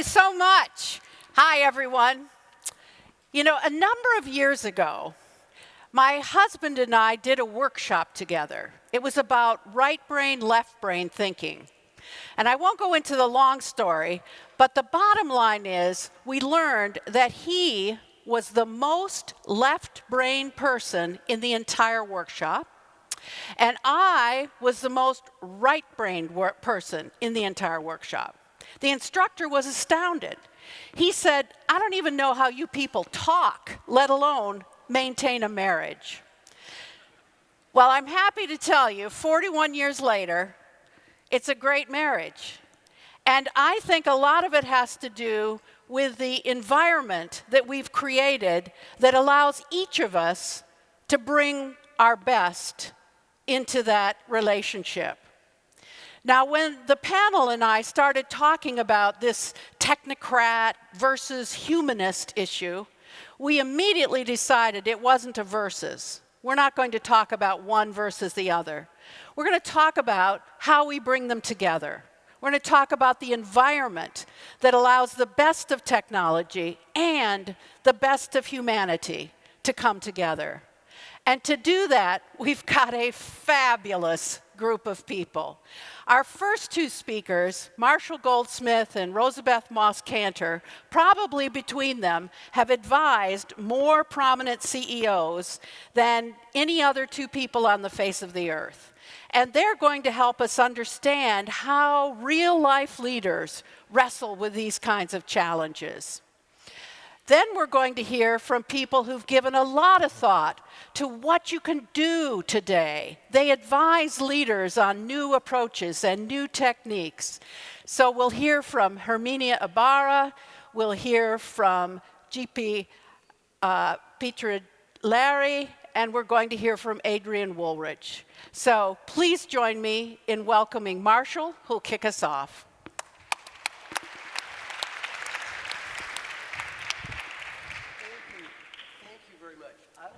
you so much. Hi, everyone. You know, a number of years ago, my husband and I did a workshop together. It was about right brain, left brain thinking. And I won't go into the long story, but the bottom line is we learned that he was the most left brain person in the entire workshop, and I was the most right brain person in the entire workshop. The instructor was astounded. He said, I don't even know how you people talk, let alone maintain a marriage. Well, I'm happy to tell you, 41 years later, it's a great marriage. And I think a lot of it has to do with the environment that we've created that allows each of us to bring our best into that relationship. Now, when the panel and I started talking about this Technocrat versus Humanist issue, we immediately decided it wasn't a versus. We're not going to talk about one versus the other. We're going to talk about how we bring them together. We're going to talk about the environment that allows the best of technology and the best of humanity to come together. And to do that, we've got a fabulous group of people. Our first two speakers, Marshall Goldsmith and Rosabeth Kanter, probably between them have advised more prominent CEOs than any other two people on the face of the earth. And they're going to help us understand how real-life leaders wrestle with these kinds of challenges. Then we're going to hear from people who've given a lot of thought to what you can do today. They advise leaders on new approaches and new techniques. So we'll hear from Herminia Ibarra, we'll hear from GP Petriglieri, and we're going to hear from Adrian Wooldridge. So please join me in welcoming Marshall, who'll kick us off.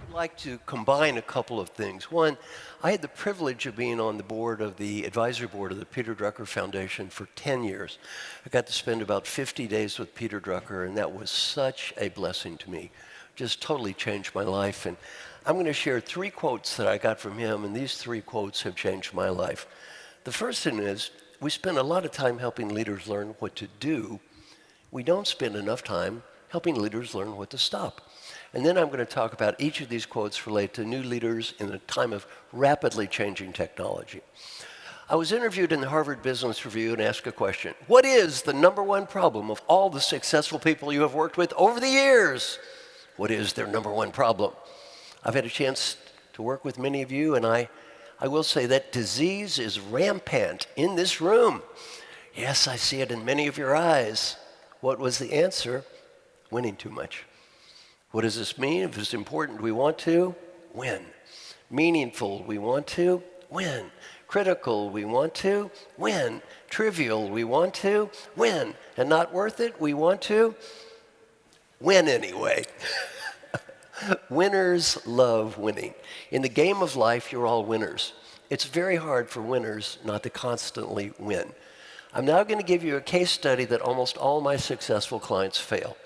I'd like to combine a couple of things. One, I had the privilege of being on the board of the advisory board of the Peter Drucker Foundation for 10 years. I got to spend about 50 days with Peter Drucker, and that was such a blessing to me. Just totally changed my life. And I'm going to share 3 quotes that I got from him, and these 3 quotes have changed my life. The first thing is, we spend a lot of time helping leaders learn what to do. We don't spend enough time helping leaders learn what to stop. And then I'm going to talk about each of these quotes relate to new leaders in a time of rapidly changing technology. I was interviewed in the Harvard Business Review and asked a question. What is the #1 problem of all the successful people you have worked with over the years? What is their #1 problem? I've had a chance to work with many of you, and I will say that disease is rampant in this room. Yes, I see it in many of your eyes. What was the answer? Winning too much. What does this mean? If it's important, we want to win. Meaningful, we want to win. Critical, we want to win. Trivial, we want to win. And not worth it, we want to win anyway. Winners love winning. In the game of life, you're all winners. It's very hard for winners not to constantly win. I'm now going to give you a case study that almost all my successful clients fail.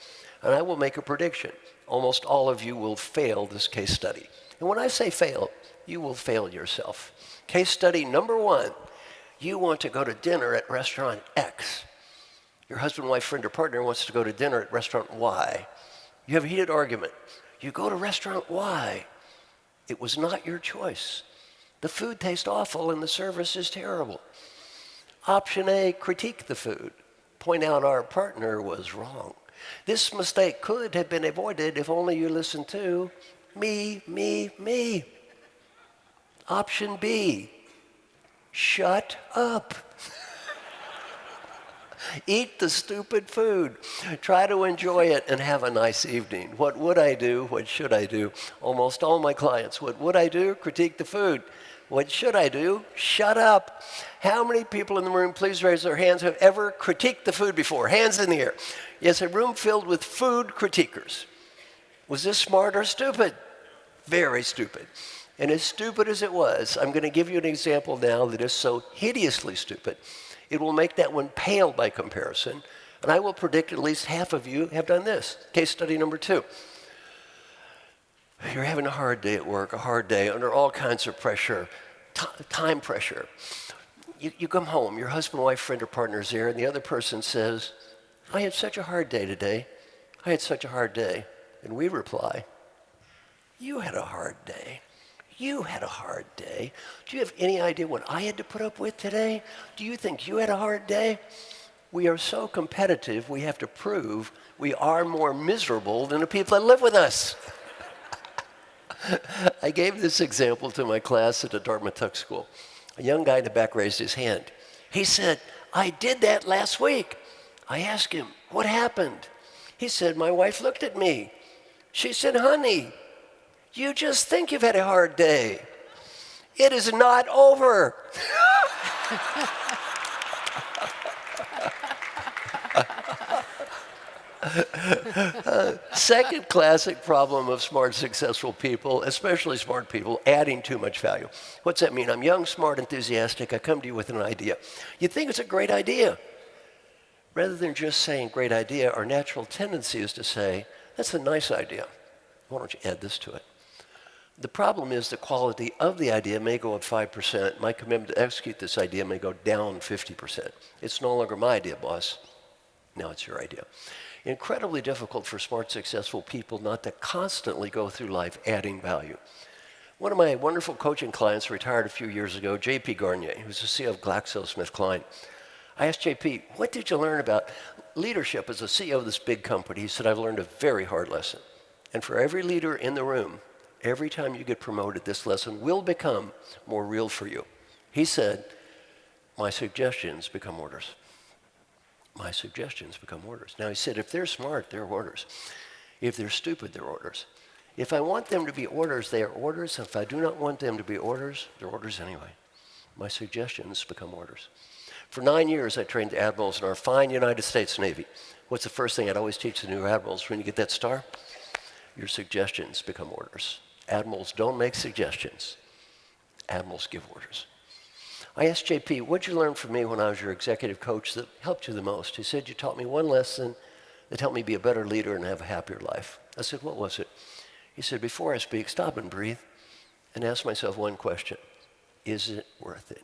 And I will make a prediction. Almost all of you will fail this case study. And when I say fail, you will fail yourself. Case study #1, you want to go to dinner at restaurant X. Your husband, wife, friend, or partner wants to go to dinner at restaurant Y. You have a heated argument. You go to restaurant Y. It was not your choice. The food tastes awful and the service is terrible. Option A, critique the food. Point out our partner was wrong. This mistake could have been avoided if only you listened to me, me, me. Option B, shut up. Eat the stupid food. Try to enjoy it and have a nice evening. What would I do? What should I do? Almost all my clients, what would I do? Critique the food. What should I do? Shut up. How many people in the room, please raise their hands, have ever critiqued the food before? Hands in the air. Yes, a room filled with food critiquers. Was this smart or stupid? Very stupid. And as stupid as it was, I'm going to give you an example now that is so hideously stupid, it will make that one pale by comparison. And I will predict at least half of you have done this. Case study number 2. You're having a hard day at work, a hard day under all kinds of pressure, time pressure. You come home, your husband, wife, friend, or partner is there, and the other person says, I had such a hard day today. I had such a hard day. And we reply, you had a hard day. You had a hard day. Do you have any idea what I had to put up with today? Do you think you had a hard day? We are so competitive, we have to prove we are more miserable than the people that live with us. I gave this example to my class at the Dartmouth Tuck School. A young guy in the back raised his hand. He said, I did that last week. I asked him, what happened? He said, my wife looked at me. She said, honey, you just think you've had a hard day. It is not over. Second classic problem of smart, successful people, especially smart people, adding too much value. What's that mean? I'm young, smart, enthusiastic. I come to you with an idea. You think it's a great idea. Rather than just saying great idea, our natural tendency is to say, that's a nice idea. Why don't you add this to it? The problem is the quality of the idea may go up 5%. My commitment to execute this idea may go down 50%. It's no longer my idea, boss. Now it's your idea. Incredibly difficult for smart, successful people not to constantly go through life adding value. One of my wonderful coaching clients retired a few years ago, J.P. Garnier, who was the CEO of GlaxoSmithKline. I asked J.P., what did you learn about leadership as a CEO of this big company? He said, I've learned a very hard lesson. And for every leader in the room, every time you get promoted, this lesson will become more real for you. He said, my suggestions become orders. My suggestions become orders. Now, he said, if they're smart, they're orders. If they're stupid, they're orders. If I want them to be orders, they are orders. If I do not want them to be orders, they're orders anyway. My suggestions become orders. For 9 years, I trained admirals in our fine United States Navy. What's the first thing I'd always teach the new admirals? When you get that star, your suggestions become orders. Admirals don't make suggestions. Admirals give orders. I asked JP, what'd you learn from me when I was your executive coach that helped you the most? He said, you taught me one lesson that helped me be a better leader and have a happier life. I said, what was it? He said, before I speak, stop and breathe and ask myself one question. Is it worth it?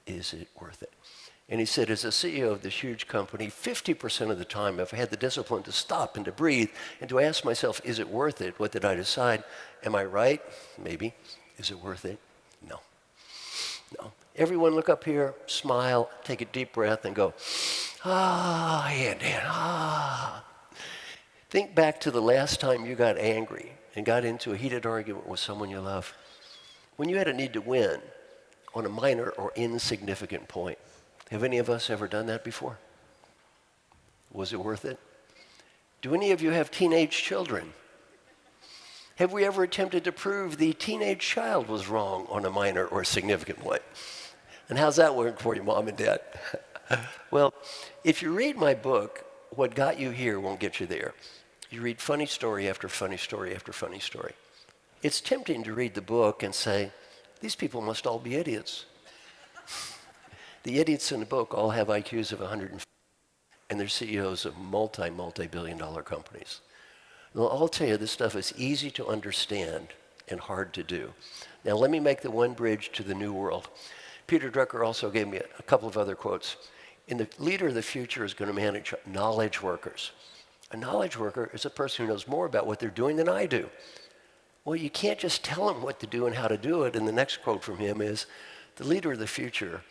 Is it worth it? And he said, as a CEO of this huge company, 50% of the time, if I had the discipline to stop and to breathe and to ask myself, is it worth it? What did I decide? Am I right? Maybe. Is it worth it? No. No. Everyone look up here, smile, take a deep breath, and go, ah, hand, ah. Think back to the last time you got angry and got into a heated argument with someone you love. When you had a need to win on a minor or insignificant point. Have any of us ever done that before? Was it worth it? Do any of you have teenage children? Have we ever attempted to prove the teenage child was wrong on a minor or significant point? And how's that work for you, Mom and Dad? Well, if you read my book, what got you here won't get you there. You read funny story after funny story after funny story. It's tempting to read the book and say, these people must all be idiots. The idiots in the book all have IQs of 150, and they're CEOs of multi-billion-dollar companies. Well, I'll tell you, this stuff is easy to understand and hard to do. Now, let me make the one bridge to the new world. Peter Drucker also gave me a couple of other quotes. And the leader of the future is going to manage knowledge workers. A knowledge worker is a person who knows more about what they're doing than I do. Well, you can't just tell them what to do and how to do it. And the next quote from him is, the leader of the future,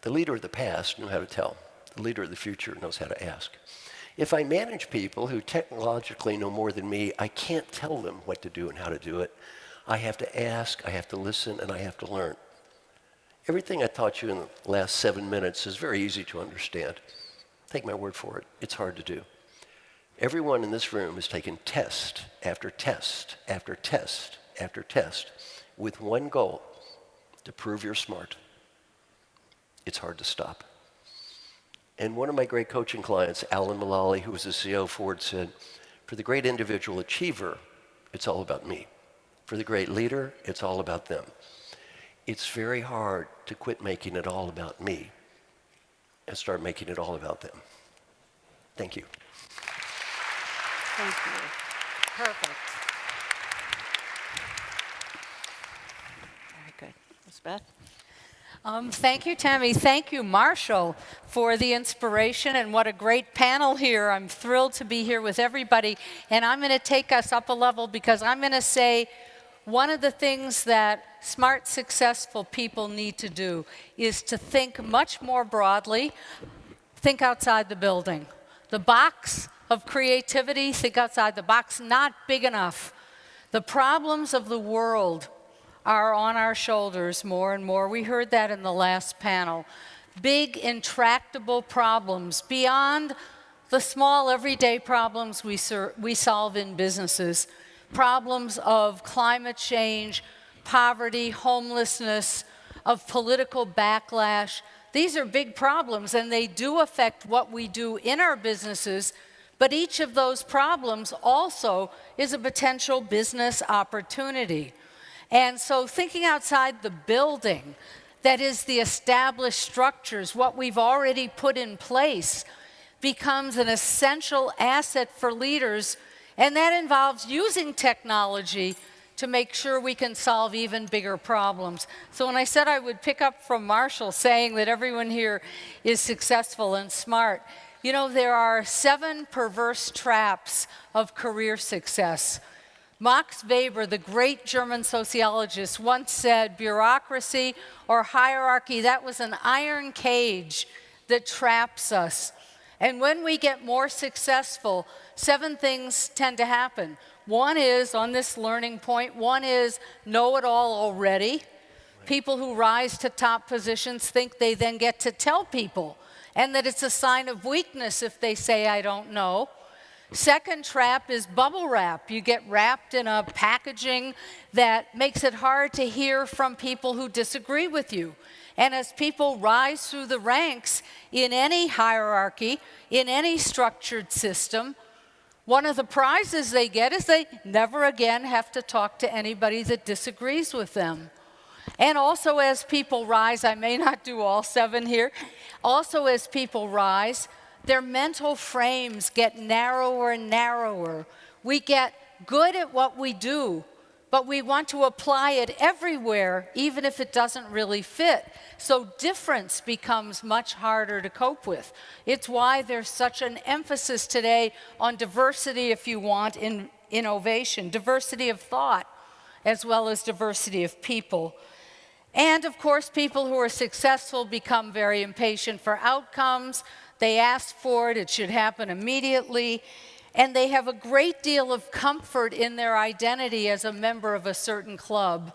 the leader of the past knew how to tell. The leader of the future knows how to ask. If I manage people who technologically know more than me, I can't tell them what to do and how to do it. I have to ask, I have to listen, and I have to learn. Everything I taught you in the last 7 minutes is very easy to understand. Take my word for it. It's hard to do. Everyone in this room has taken test after test after test after test with one goal, to prove you're smart. It's hard to stop. And one of my great coaching clients, Alan Mulally, who was the CEO of Ford, said, for the great individual achiever, it's all about me. For the great leader, it's all about them. It's very hard to quit making it all about me and start making it all about them. Thank you. Thank you. Perfect. Very good. Rosabeth? Thank you, Tammy. Thank you, Marshall, for the inspiration, and what a great panel here. I'm thrilled to be here with everybody, and I'm going to take us up a level because I'm going to say one of the things that smart, successful people need to do is to think much more broadly, think outside the building. The box of creativity, think outside the box, not big enough. The problems of the world are on our shoulders more and more. We heard that in the last panel. Big, intractable problems beyond the small, everyday problems we solve in businesses. Problems of climate change, poverty, homelessness, of political backlash. These are big problems, and they do affect what we do in our businesses, but each of those problems also is a potential business opportunity. And so thinking outside the building, that is the established structures, what we've already put in place, becomes an essential asset for leaders, and that involves using technology to make sure we can solve even bigger problems. So when I said I would pick up from Marshall saying that everyone here is successful and smart, you know, there are 7 perverse traps of career success. Max Weber, the great German sociologist, once said bureaucracy or hierarchy, that was an iron cage that traps us. And when we get more successful, 7 things tend to happen. One is, on this learning point, one is know it all already. People who rise to top positions think they then get to tell people, and that it's a sign of weakness if they say, I don't know. Second trap is bubble wrap. You get wrapped in a packaging that makes it hard to hear from people who disagree with you. And as people rise through the ranks in any hierarchy, in any structured system, one of the prizes they get is they never again have to talk to anybody that disagrees with them. And also as people rise, I may not do all 7 here, also as people rise, their mental frames get narrower and narrower. We get good at what we do, but we want to apply it everywhere, even if it doesn't really fit. So difference becomes much harder to cope with. It's why there's such an emphasis today on diversity, if you want, in innovation, diversity of thought, as well as diversity of people. And of course, people who are successful become very impatient for outcomes. They ask for it, it should happen immediately, and they have a great deal of comfort in their identity as a member of a certain club.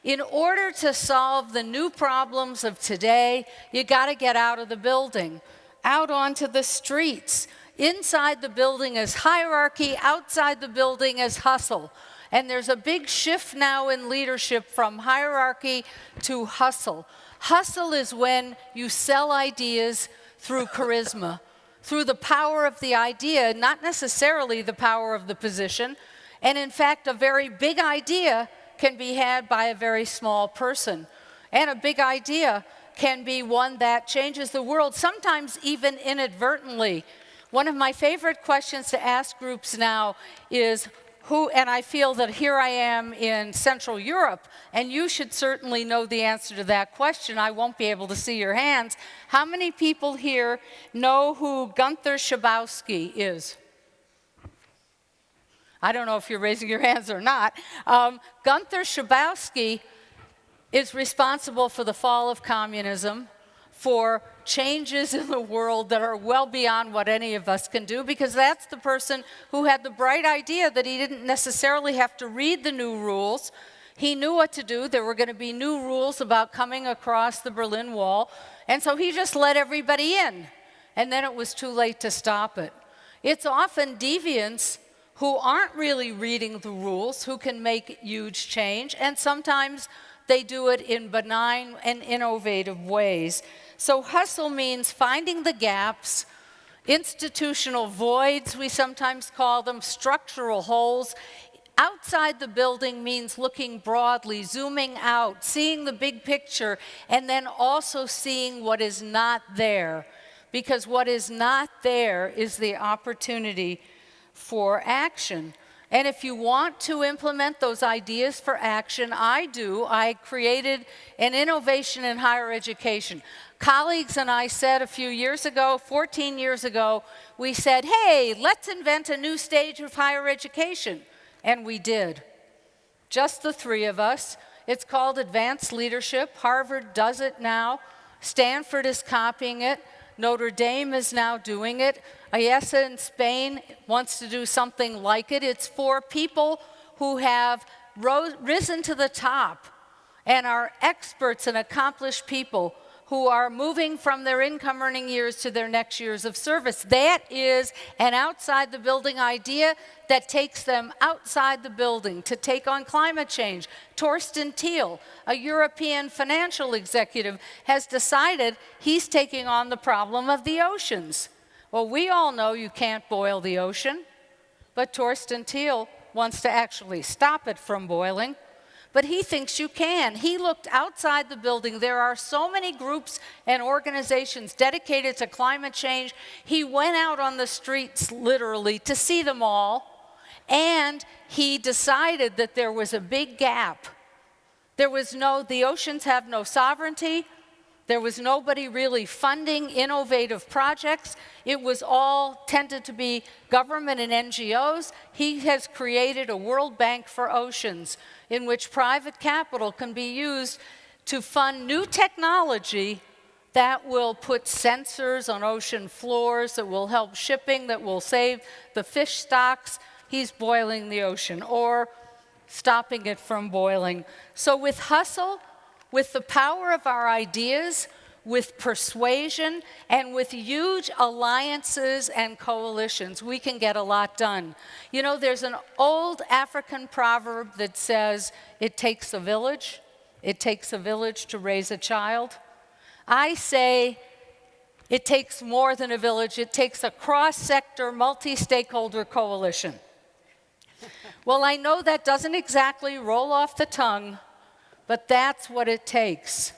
In order to solve the new problems of today, you gotta get out of the building, out onto the streets. Inside the building is hierarchy, outside the building is hustle. And there's a big shift now in leadership from hierarchy to hustle. Hustle is when you sell ideas through charisma, through the power of the idea, not necessarily the power of the position. And in fact, a very big idea can be had by a very small person. And a big idea can be one that changes the world, sometimes even inadvertently. One of my favorite questions to ask groups now is, and I feel that here I am in Central Europe, and you should certainly know the answer to that question. I won't be able to see your hands. How many people here know who Gunther Schabowski is? I don't know if you're raising your hands or not. Gunther Schabowski is responsible for the fall of communism, for changes in the world that are well beyond what any of us can do, because that's the person who had the bright idea that he didn't necessarily have to read the new rules. He knew what to do. There were going to be new rules about coming across the Berlin Wall, and so he just let everybody in, and then it was too late to stop it. It's often deviants who aren't really reading the rules who can make huge change, and sometimes they do it in benign and innovative ways. So hustle means finding the gaps, institutional voids, we sometimes call them, structural holes. Outside the building means looking broadly, zooming out, seeing the big picture, and then also seeing what is not there. because what is not there is the opportunity for action. And if you want to implement those ideas for action, I created an innovation in higher education. Colleagues and I said a few years ago, 14 years ago, we said, hey, let's invent a new stage of higher education. And we did. Just the three of us. It's called advanced leadership. Harvard does it now. Stanford is copying it. Notre Dame is now doing it. IESA in Spain wants to do something like it. It's for people who have risen to the top and are experts and accomplished people who are moving from their income earning years to their next years of service. That is an outside the building idea that takes them outside the building to take on climate change. Torsten Thiel, a European financial executive, has decided he's taking on the problem of the oceans. Well, we all know you can't boil the ocean, but Torsten Thiel wants to actually stop it from boiling. But he thinks you can. He looked outside the building. There are so many groups and organizations dedicated to climate change. He went out on the streets, literally, to see them all, and he decided that there was a big gap. The oceans have no sovereignty. There was nobody really funding innovative projects. It was all tended to be government and NGOs. He has created a World Bank for Oceans in which private capital can be used to fund new technology that will put sensors on ocean floors, that will help shipping, that will save the fish stocks. He's boiling the ocean or stopping it from boiling. So with hustle, with the power of our ideas, with persuasion, and with huge alliances and coalitions, we can get a lot done. You know, there's an old African proverb that says, it takes a village. It takes a village to raise a child. I say, it takes more than a village. It takes a cross-sector, multi-stakeholder coalition. Well, I know that doesn't exactly roll off the tongue, but that's what it takes.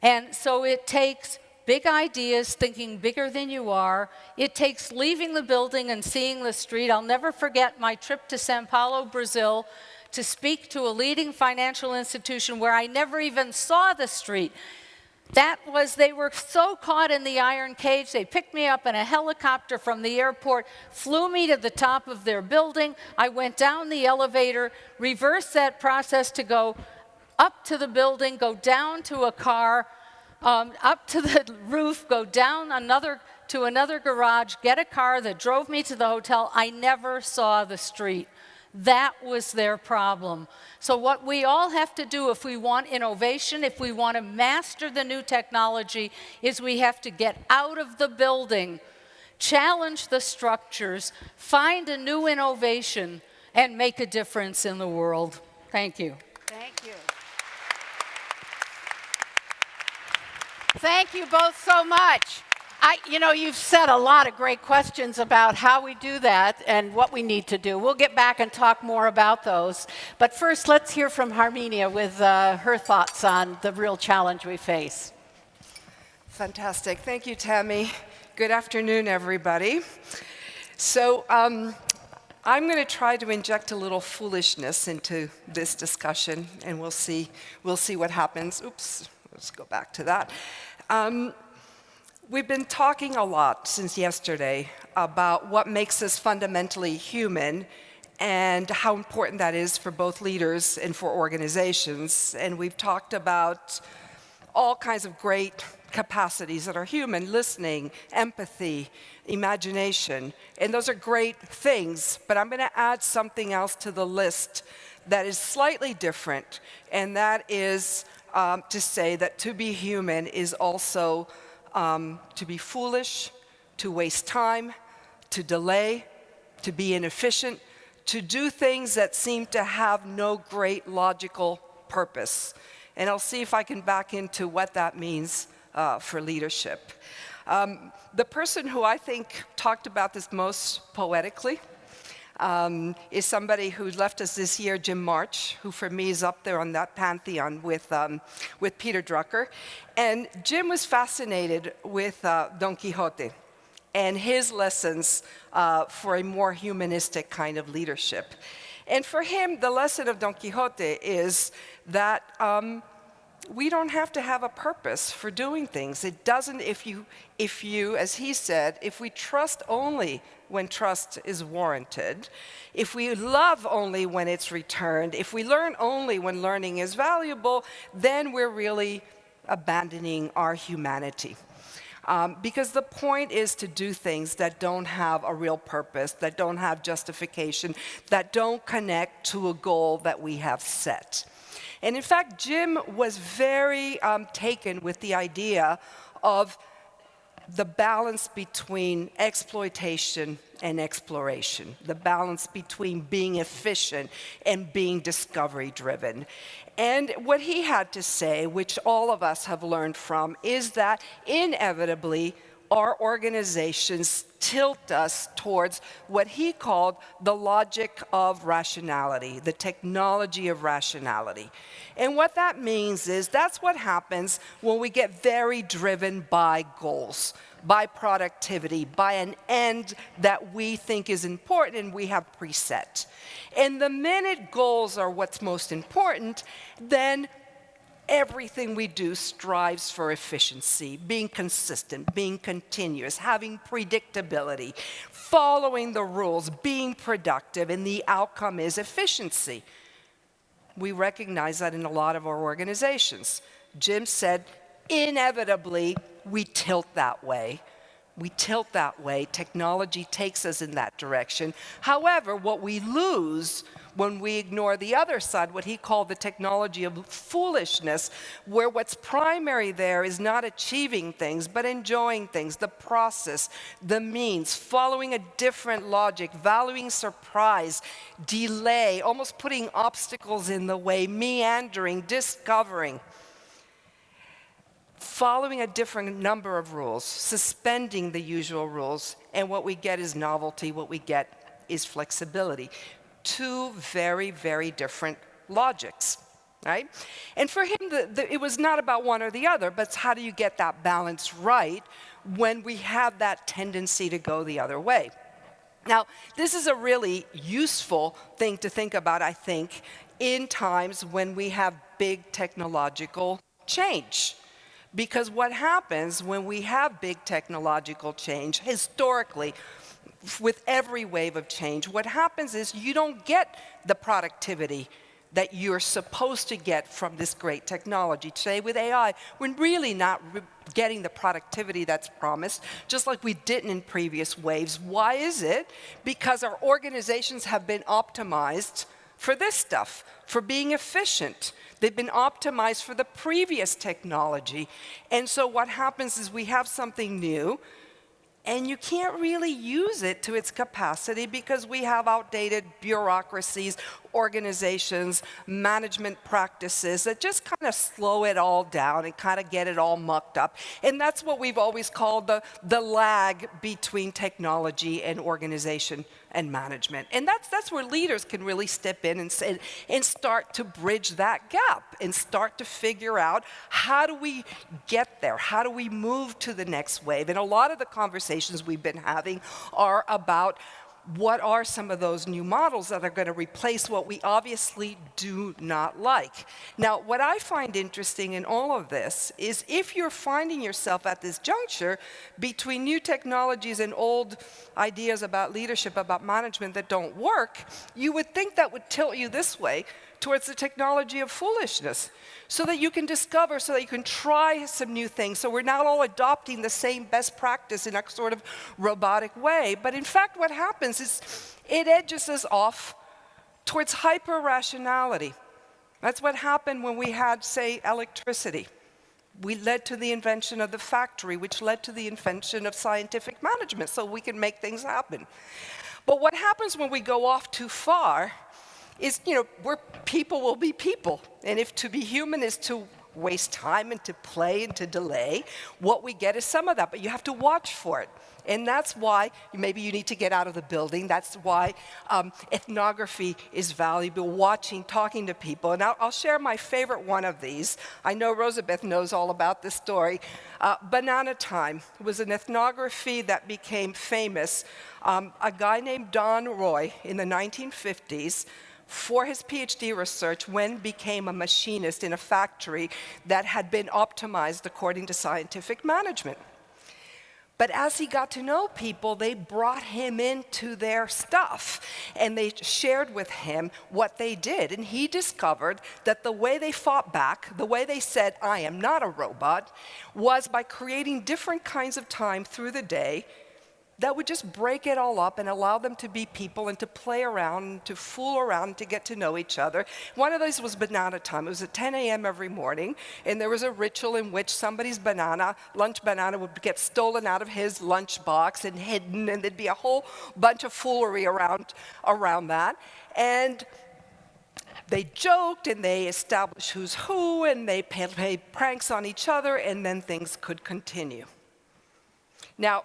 And so it takes big ideas, thinking bigger than you are. It takes leaving the building and seeing the street. I'll never forget my trip to Sao Paulo, Brazil, to speak to a leading financial institution where I never even saw the street. They were so caught in the iron cage, they picked me up in a helicopter from the airport, flew me to the top of their building. I went down the elevator, reversed that process to go up to the building, go down to a car, up to the roof, go down to another garage, get a car that drove me to the hotel. I never saw the street. That was their problem. So what we all have to do if we want innovation, if we want to master the new technology, is we have to get out of the building, challenge the structures, find a new innovation, and make a difference in the world. Thank you. Thank you. Thank you both so much. You've said a lot of great questions about how we do that and what we need to do. We'll get back and talk more about those. But first, let's hear from Herminia with her thoughts on the real challenge we face. Fantastic. Thank you, Tammy. Good afternoon, everybody. So I'm going to try to inject a little foolishness into this discussion, and we'll see what happens. Oops, let's go back to that. We've been talking a lot since yesterday about what makes us fundamentally human and how important that is for both leaders and for organizations. And we've talked about all kinds of great capacities that are human: listening, empathy, imagination. And those are great things, but I'm going to add something else to the list that is slightly different, and that is to say that to be human is also to be foolish, to waste time, to delay, to be inefficient, to do things that seem to have no great logical purpose. And I'll see if I can back into what that means for leadership. The person who I think talked about this most poetically is somebody who left us this year, Jim March, who for me is up there on that pantheon with Peter Drucker. And Jim was fascinated with Don Quixote and his lessons for a more humanistic kind of leadership. And for him, the lesson of Don Quixote is that we don't have to have a purpose for doing things. It doesn't, if you, as he said, if we trust only when trust is warranted, if we love only when it's returned, if we learn only when learning is valuable, then we're really abandoning our humanity. Because the point is to do things that don't have a real purpose, that don't have justification, that don't connect to a goal that we have set. And in fact, Jim was very taken with the idea of the balance between exploitation and exploration, the balance between being efficient and being discovery-driven. And what he had to say, which all of us have learned from, is that inevitably our organizations tilt us towards what he called the logic of rationality, the technology of rationality. And what that means is that's what happens when we get very driven by goals, by productivity, by an end that we think is important and we have preset. And the minute goals are what's most important, then everything we do strives for efficiency, being consistent, being continuous, having predictability, following the rules, being productive, and the outcome is efficiency. We recognize that in a lot of our organizations. Jim said, inevitably, we tilt that way. We tilt that way. Technology takes us in that direction. However, what we lose when we ignore the other side, what he called the technology of foolishness, where what's primary there is not achieving things, but enjoying things, the process, the means, following a different logic, valuing surprise, delay, almost putting obstacles in the way, meandering, discovering. Following a different number of rules, suspending the usual rules, and what we get is novelty, what we get is flexibility. Two very, very different logics, right? And for him, it was not about one or the other, but it's how do you get that balance right when we have that tendency to go the other way. Now, this is a really useful thing to think about, I think, in times when we have big technological change. Because what happens when we have big technological change, historically, with every wave of change, what happens is you don't get the productivity that you're supposed to get from this great technology. Today with AI, we're really not getting the productivity that's promised, just like we didn't in previous waves. Why is it? Because our organizations have been optimized for this stuff, for being efficient. They've been optimized for the previous technology. And so what happens is we have something new, and you can't really use it to its capacity because we have outdated bureaucracies, organizations, management practices that just kind of slow it all down and kind of get it all mucked up. And that's what we've always called the lag between technology and organization and management. And that's where leaders can really step in and start to bridge that gap and start to figure out how do we get there? How do we move to the next wave? And a lot of the conversations we've been having are about what are some of those new models that are going to replace what we obviously do not like. Now, what I find interesting in all of this is if you're finding yourself at this juncture between new technologies and old ideas about leadership, about management that don't work, you would think that would tilt you this way towards the technology of foolishness, so that you can discover, so that you can try some new things. So we're not all adopting the same best practice in a sort of robotic way. But in fact, what happens is it edges us off towards hyper-rationality. That's what happened when we had, say, electricity. We led to the invention of the factory, which led to the invention of scientific management, so we can make things happen. But what happens when we go off too far is, where people will be people. And if to be human is to waste time and to play and to delay. What we get is some of that, but you have to watch for it. And that's why maybe you need to get out of the building. That's why ethnography is valuable, watching, talking to people. And I'll share my favorite one of these. I know Rosabeth knows all about this story. Banana Time was an ethnography that became famous. A guy named Don Roy in the 1950s, for his PhD research, became a machinist in a factory that had been optimized according to scientific management. But as he got to know people, they brought him into their stuff, and they shared with him what they did. And he discovered that the way they fought back, the way they said, "I am not a robot," was by creating different kinds of time through the day that would just break it all up and allow them to be people and to play around, to fool around, to get to know each other. One of those was banana time. It was at 10 a.m. every morning, and there was a ritual in which somebody's lunch banana would get stolen out of his lunchbox and hidden, and there'd be a whole bunch of foolery around that. And they joked, and they established who's who, and they played pranks on each other, and then things could continue. Now,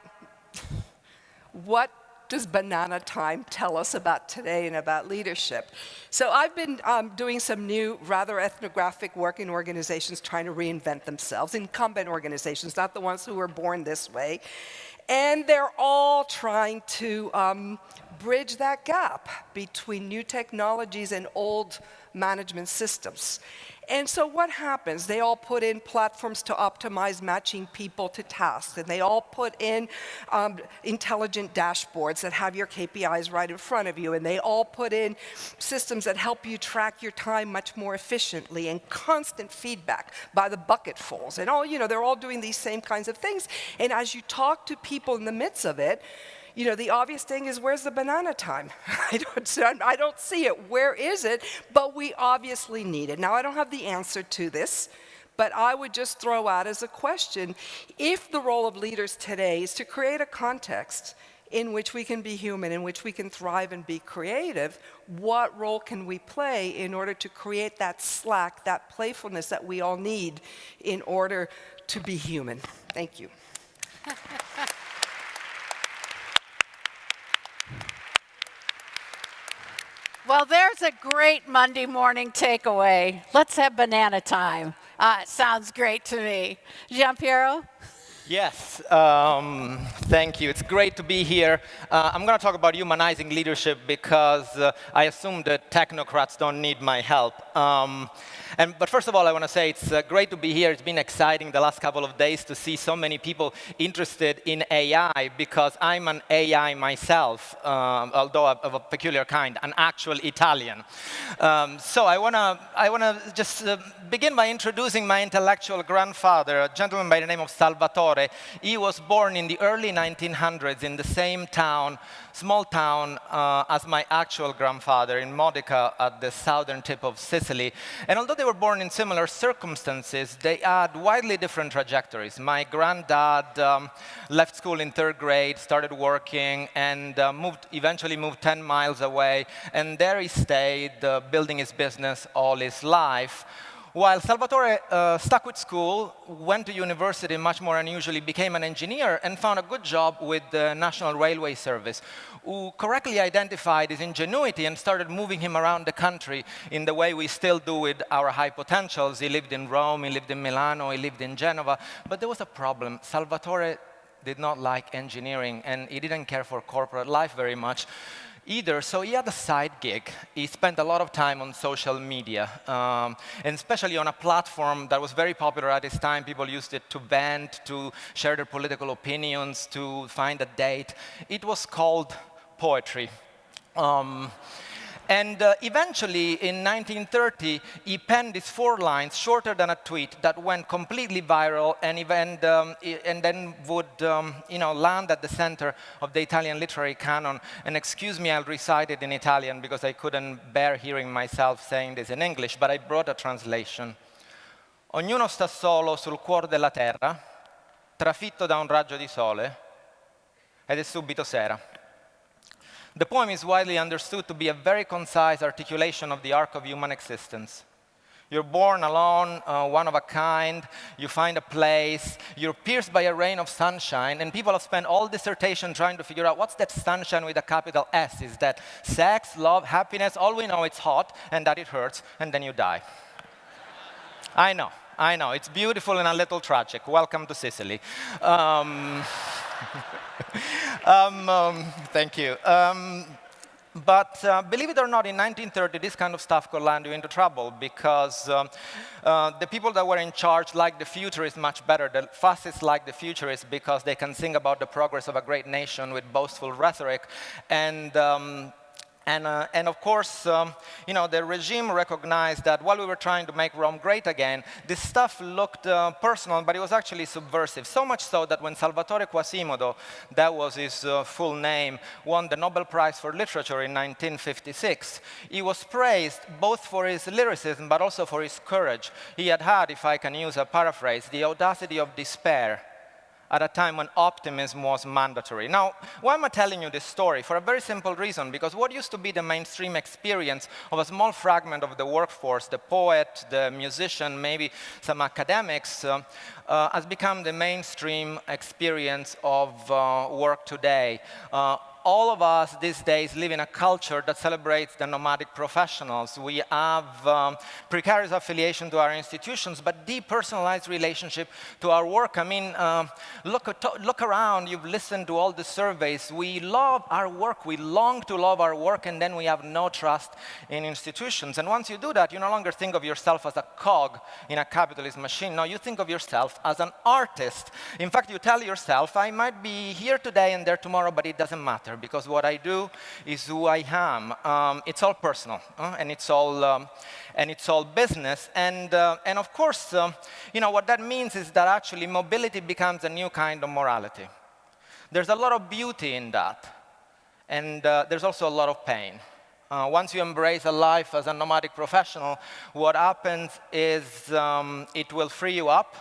what does banana time tell us about today and about leadership? So I've been doing some new, rather ethnographic work in organizations trying to reinvent themselves, incumbent organizations, not the ones who were born this way. And they're all trying to bridge that gap between new technologies and old management systems. And so what happens? They all put in platforms to optimize matching people to tasks, and they all put in intelligent dashboards that have your KPIs right in front of you, and they all put in systems that help you track your time much more efficiently, and constant feedback by the bucketfuls. And they're all doing these same kinds of things. And as you talk to people in the midst of it, the obvious thing is, where's the banana time? I don't see it. Where is it? But we obviously need it. Now, I don't have the answer to this, but I would just throw out as a question, if the role of leaders today is to create a context in which we can be human, in which we can thrive and be creative, what role can we play in order to create that slack, that playfulness that we all need in order to be human? Thank you. Well, there's a great Monday morning takeaway. Let's have banana time. It sounds great to me. Gianpiero? Yes, thank you. It's great to be here. I'm going to talk about humanizing leadership because I assume that technocrats don't need my help. But first of all, I want to say it's great to be here. It's been exciting the last couple of days to see so many people interested in AI, because I'm an AI myself, although of a peculiar kind, an actual Italian. So I want to just begin by introducing my intellectual grandfather, a gentleman by the name of Salvatore. He was born in the early 1900s in the same town, small town, as my actual grandfather in Modica at the southern tip of Sicily. And although they were born in similar circumstances, they had widely different trajectories. My granddad left school in 3rd grade, started working, and eventually moved 10 miles away. And there he stayed, building his business all his life. While Salvatore stuck with school, went to university much more unusually, became an engineer, and found a good job with the National Railway Service, who correctly identified his ingenuity and started moving him around the country in the way we still do with our high potentials. He lived in Rome, he lived in Milano, he lived in Genova. But there was a problem. Salvatore did not like engineering, and he didn't care for corporate life very much either, so he had a side gig. He spent a lot of time on social media, and especially on a platform that was very popular at this time. People used it to vent, to share their political opinions, to find a date. It was called poetry. And eventually, in 1930, he penned these 4 lines, shorter than a tweet, that went completely viral and then would land at the center of the Italian literary canon. And excuse me, I'll recite it in Italian because I couldn't bear hearing myself saying this in English, but I brought a translation. Ognuno sta solo sul cuore della terra, trafitto da un raggio di sole, ed è subito sera. The poem is widely understood to be a very concise articulation of the arc of human existence. You're born alone, one of a kind, you find a place, you're pierced by a rain of sunshine, and people have spent all dissertation trying to figure out what's that sunshine with a capital S? Is that sex, love, happiness? All we know it's hot and that it hurts, and then you die. I know, it's beautiful and a little tragic. Welcome to Sicily. Thank you. But believe it or not, in 1930, this kind of stuff could land you into trouble because the people that were in charge liked the futurists much better. The fascists liked the futurists because they can sing about the progress of a great nation with boastful rhetoric. And of course, the regime recognized that while we were trying to make Rome great again, this stuff looked personal, but it was actually subversive. So much so that when Salvatore Quasimodo, that was his full name, won the Nobel Prize for Literature in 1956, he was praised both for his lyricism, but also for his courage. He had, if I can use a paraphrase, the audacity of despair at a time when optimism was mandatory. Now, why am I telling you this story? For a very simple reason, because what used to be the mainstream experience of a small fragment of the workforce, the poet, the musician, maybe some academics, has become the mainstream experience of work today. All of us these days live in a culture that celebrates the nomadic professionals. We have precarious affiliation to our institutions, but depersonalized relationship to our work. I mean, look around. You've listened to all the surveys. We love our work. We long to love our work, and then we have no trust in institutions. And once you do that, you no longer think of yourself as a cog in a capitalist machine. No, you think of yourself as an artist. In fact, you tell yourself, I might be here today and there tomorrow, but it doesn't matter, because what I do is who I am. It's all personal, and it's all business. And of course, what that means is that actually mobility becomes a new kind of morality. There's a lot of beauty in that, and there's also a lot of pain. Once you embrace a life as a nomadic professional, what happens is it will free you up,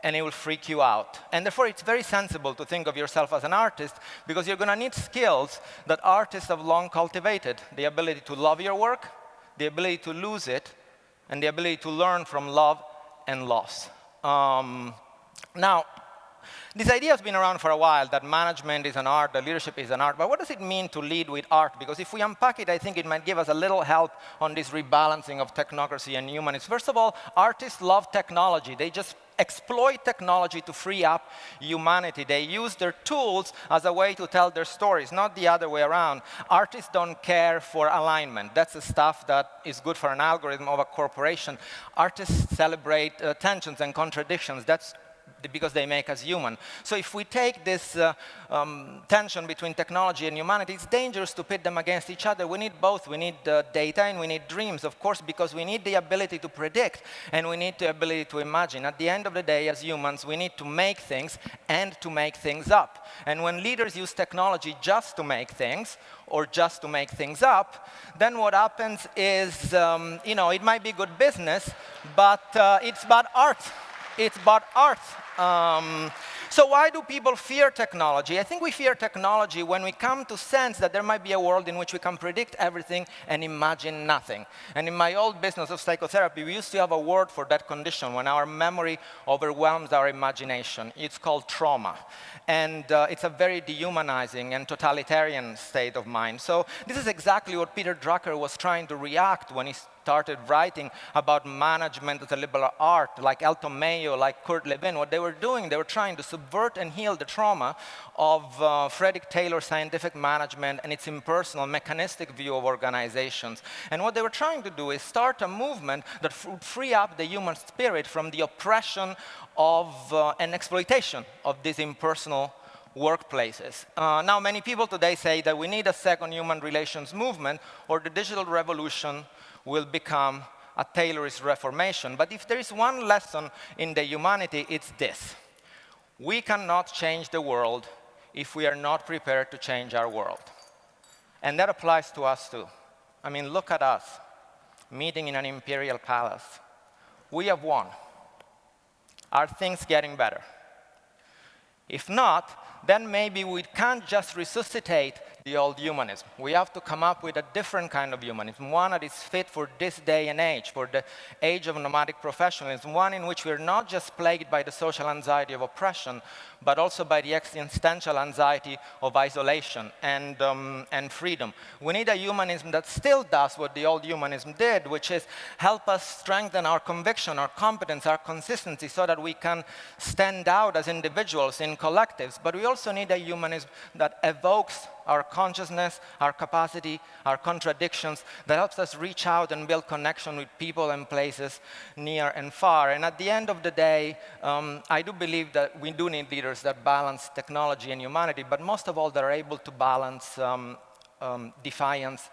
and it will freak you out. And therefore, it's very sensible to think of yourself as an artist, because you're going to need skills that artists have long cultivated. The ability to love your work, the ability to lose it, and the ability to learn from love and loss. Now, this idea has been around for a while, that management is an art, that leadership is an art. But what does it mean to lead with art? Because if we unpack it, I think it might give us a little help on this rebalancing of technocracy and humanists. First of all, artists love technology. They just exploit technology to free up humanity. They use their tools as a way to tell their stories, not the other way around. Artists don't care for alignment. That's the stuff that is good for an algorithm of a corporation. Artists celebrate tensions and contradictions. That's because they make us human. So if we take this tension between technology and humanity, it's dangerous to pit them against each other. We need both. We need data and we need dreams, of course, because we need the ability to predict and we need the ability to imagine. At the end of the day, as humans, we need to make things and to make things up. And when leaders use technology just to make things or just to make things up, then what happens is, it might be good business, but it's bad art. It's about art. So why do people fear technology? I think we fear technology when we come to sense that there might be a world in which we can predict everything and imagine nothing. And in my old business of psychotherapy, we used to have a word for that condition when our memory overwhelms our imagination. It's called trauma. And it's a very dehumanizing and totalitarian state of mind. So this is exactly what Peter Drucker was trying to react when he started writing about management as a liberal art, like Elton Mayo, like Kurt Lewin. What they were doing, they were trying to subvert and heal the trauma of Frederick Taylor's scientific management and its impersonal, mechanistic view of organizations. And what they were trying to do is start a movement that would free up the human spirit from the oppression of and exploitation of these impersonal workplaces. Now, many people today say that we need a second human relations movement, or the digital revolution will become a Taylorist reformation. But if there is one lesson in the humanity, it's this. We cannot change the world if we are not prepared to change our world. And that applies to us too. I mean, look at us, meeting in an imperial palace. We have won. Are things getting better? If not, then maybe we can't just resuscitate the old humanism. We have to come up with a different kind of humanism, one that is fit for this day and age, for the age of nomadic professionalism, one in which we're not just plagued by the social anxiety of oppression, but also by the existential anxiety of isolation and freedom. We need a humanism that still does what the old humanism did, which is help us strengthen our conviction, our competence, our consistency, so that we can stand out as individuals in collectives. But we also need a humanism that evokes our consciousness, our capacity, our contradictions, that helps us reach out and build connection with people and places near and far. And at the end of the day, I do believe that we do need leaders that balance technology and humanity, but most of all, they're able to balance defiance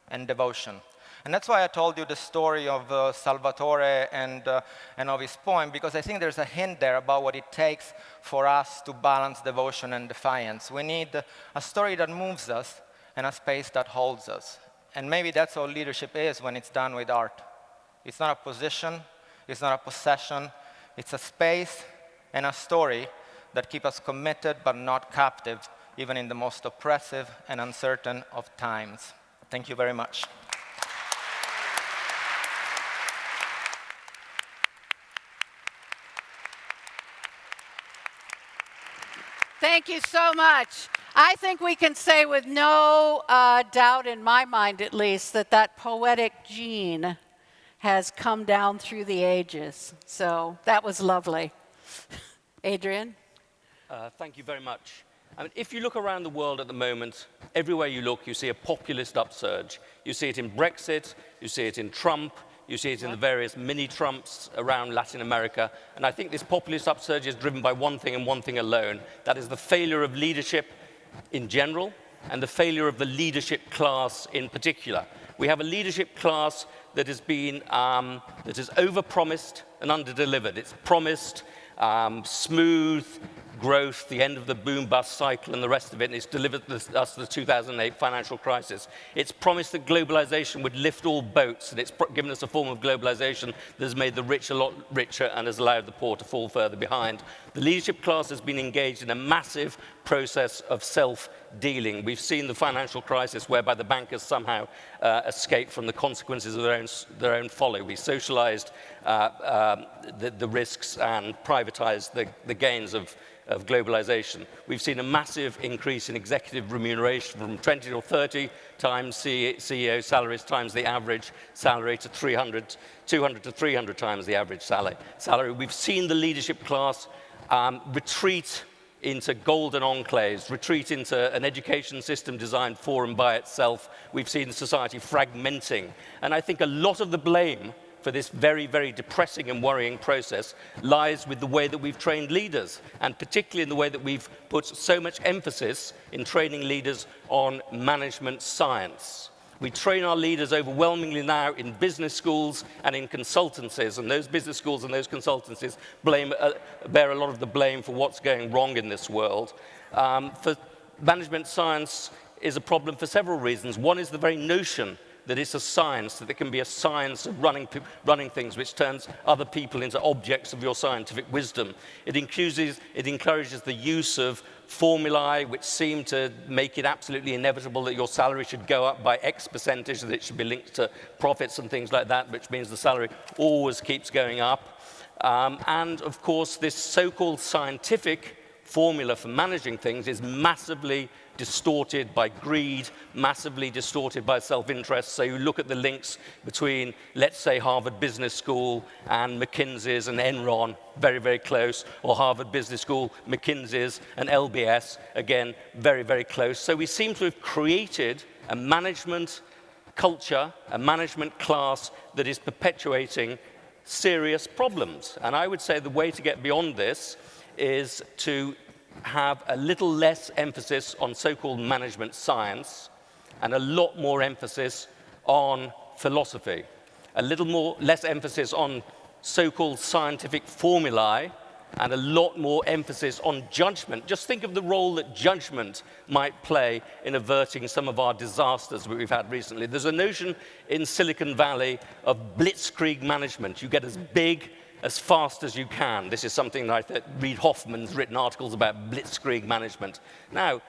and devotion. And that's why I told you the story of Salvatore and of his poem, because I think there's a hint there about what it takes for us to balance devotion and defiance. We need a story that moves us and a space that holds us. And maybe that's how leadership is when it's done with art. It's not a position, it's not a possession, it's a space and a story that keep us committed but not captive, even in the most oppressive and uncertain of times. Thank you very much. Thank you so much. I think we can say with no doubt in my mind, at least, that that poetic gene has come down through the ages. So that was lovely. Adrian? Thank you very much. I mean, if you look around the world at the moment, everywhere you look, you see a populist upsurge. You see it in Brexit, you see it in Trump, you see it in the various mini-Trumps around Latin America. And I think this populist upsurge is driven by one thing and one thing alone. That is the failure of leadership in general and the failure of the leadership class in particular. We have a leadership class that has been, that is overpromised and underdelivered. It's promised smooth growth, the end of the boom-bust cycle and the rest of it, and it's delivered us the 2008 financial crisis. It's promised that globalization would lift all boats, and it's given us a form of globalization that has made the rich a lot richer and has allowed the poor to fall further behind. The leadership class has been engaged in a massive process of self-dealing. We've seen the financial crisis whereby the bankers somehow escaped from the consequences of their own folly. We socialized the risks and privatized the gains of globalization. We've seen a massive increase in executive remuneration from 20 or 30 times CEO salaries times the average salary to 200 to 300 times the average salary. We've seen the leadership class retreat into golden enclaves, retreat into an education system designed for and by itself. We've seen society fragmenting. And I think a lot of the blame for this very, very depressing and worrying process lies with the way that we've trained leaders, and particularly in the way that we've put so much emphasis in training leaders on management science. We train our leaders overwhelmingly now in business schools and in consultancies, and those business schools and those consultancies bear a lot of the blame for what's going wrong in this world. For management science is a problem for several reasons. One is the very notion that it's a science, that it can be a science of running things, which turns other people into objects of your scientific wisdom. It encourages the use of formulae which seem to make it absolutely inevitable that your salary should go up by X percentage, that it should be linked to profits and things like that, which means the salary always keeps going up. And of course, this so-called scientific formula for managing things is massively distorted by greed, massively distorted by self-interest. So you look at the links between, let's say, Harvard Business School and McKinsey's and Enron, very, very close, or Harvard Business School, McKinsey's and LBS, again, very, very close. So we seem to have created a management culture, a management class that is perpetuating serious problems. And I would say the way to get beyond this is to have a little less emphasis on so-called management science and a lot more emphasis on philosophy, a little less emphasis on so-called scientific formulae and a lot more emphasis on judgment. Just think of the role that judgment might play in averting some of our disasters that we've had recently. There's a notion in Silicon Valley of blitzkrieg management. You get as big as fast as you can. This is something like that Reid Hoffman's written articles about blitzkrieg management. Now,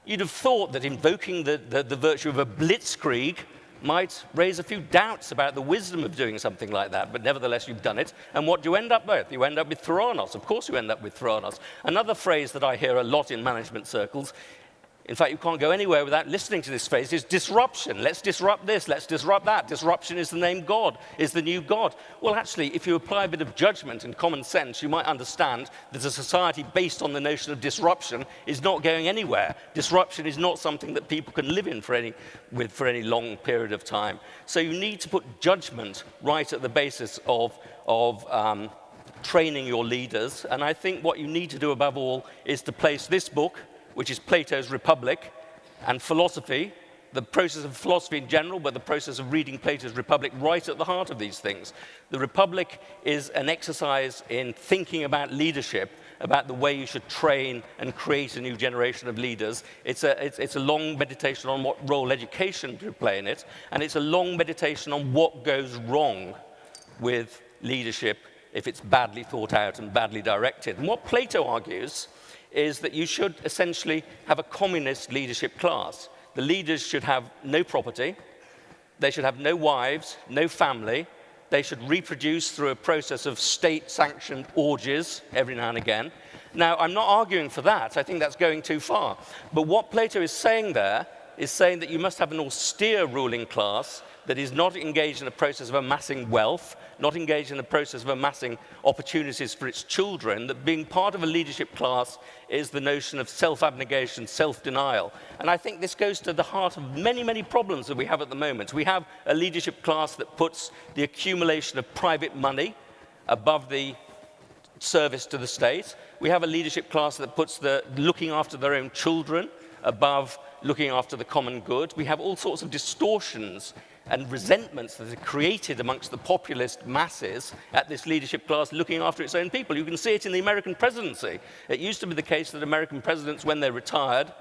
You'd have thought that invoking the virtue of a blitzkrieg might raise a few doubts about the wisdom of doing something like that, but nevertheless you've done it. And what do you end up with? You end up with thronos. Of course you end up with thronos. Another phrase that I hear a lot in management circles, in fact you can't go anywhere without listening to this phrase, is disruption. Let's disrupt this, let's disrupt that. Disruption is the name God, is the new God. Well actually, if you apply a bit of judgment and common sense, you might understand that a society based on the notion of disruption is not going anywhere. Disruption is not something that people can live in for any long period of time. So you need to put judgment right at the basis of training your leaders. And I think what you need to do above all is to place this book, which is Plato's Republic, and philosophy, the process of philosophy in general, but the process of reading Plato's Republic right at the heart of these things. The Republic is an exercise in thinking about leadership, about the way you should train and create a new generation of leaders. It's a long meditation on what role education should play in it, and it's a long meditation on what goes wrong with leadership if it's badly thought out and badly directed. And what Plato argues is that you should essentially have a communist leadership class. The leaders should have no property, they should have no wives, no family, they should reproduce through a process of state-sanctioned orgies every now and again. Now, I'm not arguing for that, I think that's going too far. But what Plato is saying there is saying that you must have an austere ruling class that is not engaged in a process of amassing wealth, not engaged in the process of amassing opportunities for its children, that being part of a leadership class is the notion of self-abnegation, self-denial. And I think this goes to the heart of many, many problems that we have at the moment. We have a leadership class that puts the accumulation of private money above the service to the state. We have a leadership class that puts the looking after their own children above looking after the common good. We have all sorts of distortions and resentments that are created amongst the populist masses at this leadership class looking after its own people. You can see it in the American presidency. It used to be the case that American presidents, when they retired,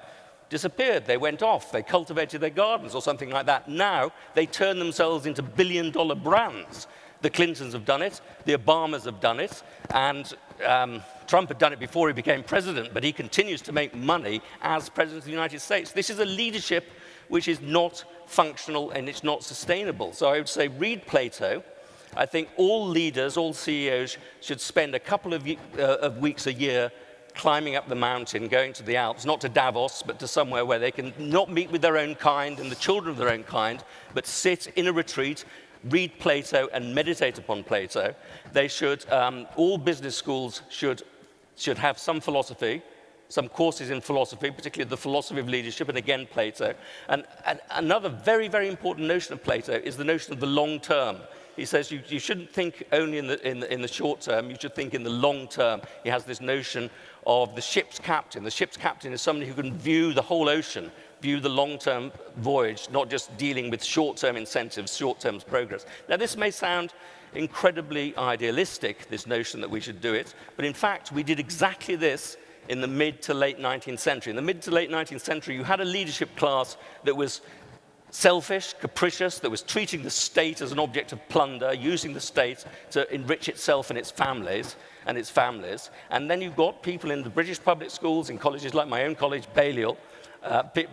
disappeared. They went off. They cultivated their gardens or something like that. Now, they turn themselves into billion-dollar brands. The Clintons have done it. The Obamas have done it. And Trump had done it before he became president, but he continues to make money as president of the United States. This is a leadership which is not functional and it's not sustainable. So I would say read Plato. I think all leaders, all CEOs should spend a couple of weeks a year climbing up the mountain, going to the Alps, not to Davos, but to somewhere where they can not meet with their own kind and the children of their own kind, but sit in a retreat, read Plato and meditate upon Plato. They should, all business schools should have some philosophy, some courses in philosophy, particularly the philosophy of leadership, and again, Plato. And another very, very important notion of Plato is the notion of the long term. He says you shouldn't think only in the short term, you should think in the long term. He has this notion of the ship's captain. The ship's captain is somebody who can view the whole ocean, view the long-term voyage, not just dealing with short-term incentives, short-term progress. Now, this may sound incredibly idealistic, this notion that we should do it, but in fact, we did exactly this in the mid to late 19th century. In the mid to late 19th century, you had a leadership class that was selfish, capricious, that was treating the state as an object of plunder, using the state to enrich itself and its families. And then you've got people in the British public schools, in colleges like my own college, Balliol,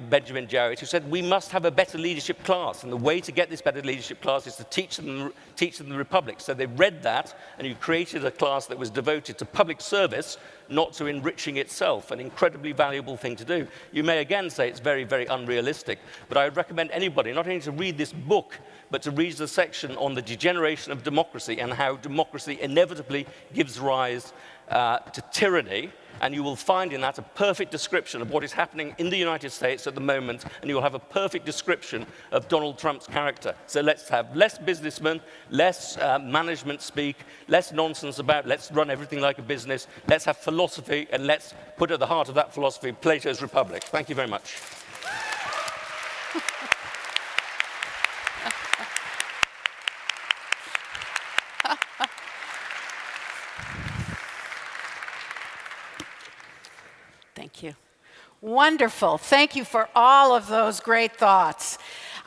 Benjamin Jarrett, who said we must have a better leadership class, and the way to get this better leadership class is to teach them the Republic. So they read that, and you created a class that was devoted to public service, not to enriching itself, an incredibly valuable thing to do. You may again say it's very, very unrealistic, but I would recommend anybody not only to read this book, but to read the section on the degeneration of democracy and how democracy inevitably gives rise to tyranny. And you will find in that a perfect description of what is happening in the United States at the moment, and you will have a perfect description of Donald Trump's character. So let's have less businessmen, less management speak, less nonsense about let's run everything like a business, let's have philosophy, and let's put at the heart of that philosophy Plato's Republic. Thank you very much. Thank you. Wonderful. Thank you for all of those great thoughts.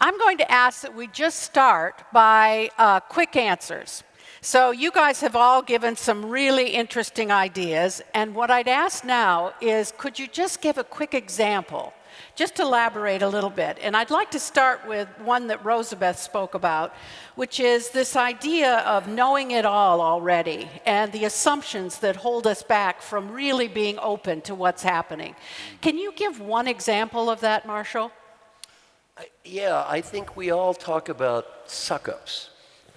I'm going to ask that we just start by quick answers. So you guys have all given some really interesting ideas, and what I'd ask now is, could you just give a quick example? Just elaborate a little bit. And I'd like to start with one that Rosabeth spoke about, which is this idea of knowing it all already and the assumptions that hold us back from really being open to what's happening. Can you give one example of that, Marshall? Yeah, I think we all talk about suck-ups.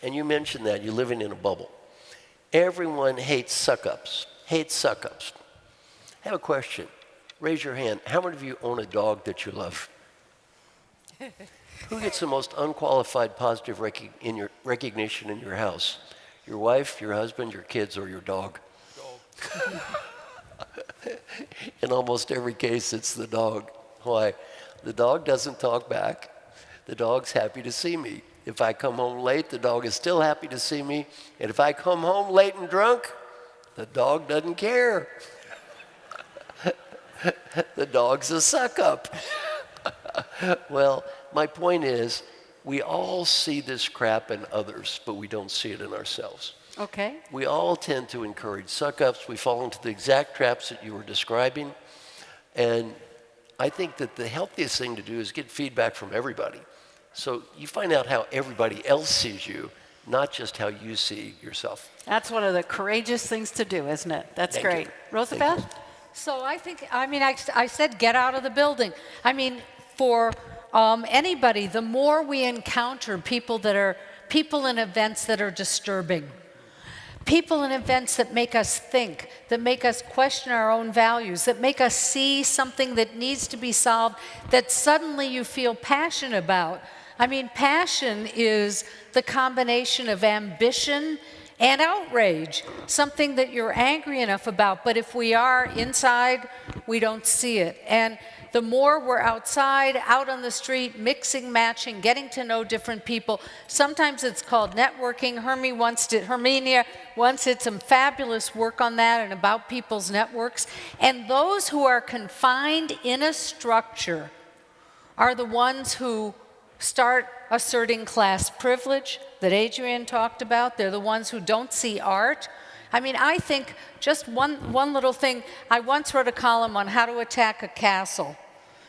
And you mentioned that, you're living in a bubble. Everyone hates suck-ups, hates suck-ups. I have a question. Raise your hand. How many of you own a dog that you love? Who gets the most unqualified positive recognition in your house? Your wife, your husband, your kids, or your dog? Dog. In almost every case, it's the dog. Why? The dog doesn't talk back. The dog's happy to see me. If I come home late, the dog is still happy to see me. And if I come home late and drunk, the dog doesn't care. The dog's a suck-up. Well, my point is, we all see this crap in others, but we don't see it in ourselves. Okay. We all tend to encourage suck-ups. We fall into the exact traps that you were describing. And I think that the healthiest thing to do is get feedback from everybody. So you find out how everybody else sees you, not just how you see yourself. That's one of the courageous things to do, isn't it? That's Thank great. you. Rosabeth? So I said get out of the building. I mean, for anybody, the more we encounter people in events that are disturbing, people in events that make us think, that make us question our own values, that make us see something that needs to be solved, that suddenly you feel passion about. I mean, passion is the combination of ambition and outrage, something that you're angry enough about, but if we are inside, we don't see it. And the more we're outside, out on the street, mixing, matching, getting to know different people, sometimes it's called networking. Herminia once did some fabulous work on that and about people's networks. And those who are confined in a structure are the ones who start asserting class privilege that Adrian talked about. They're the ones who don't see art. I mean, I think just one little thing. I once wrote a column on how to attack a castle.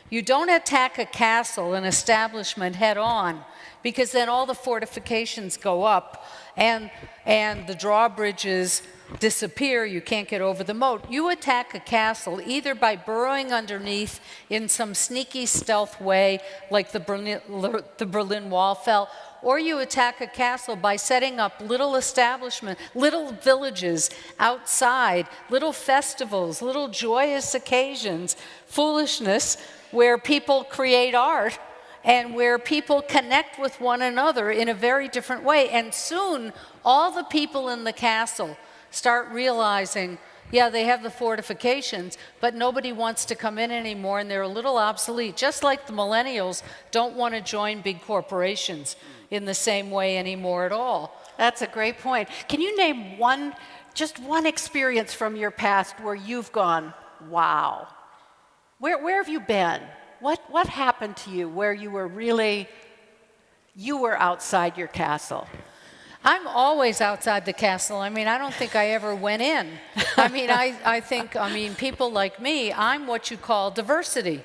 You don't attack a castle, an establishment, head on, because then all the fortifications go up and the drawbridges disappear. You can't get over the moat. You attack a castle either by burrowing underneath in some sneaky stealth way, like the Berlin Wall fell, or you attack a castle by setting up little establishments, little villages outside, little festivals, little joyous occasions, foolishness, where people create art and where people connect with one another in a very different way. And soon, all the people in the castle start realizing, yeah, they have the fortifications, but nobody wants to come in anymore, and they're a little obsolete. Just like the millennials don't want to join big corporations in the same way anymore at all. That's a great point. Can you name just one experience from your past where you've gone, wow? Where have you been? What happened to you where you were outside your castle? I'm always outside the castle. I mean, I don't think I ever went in. I mean, I think people like me, I'm what you call diversity.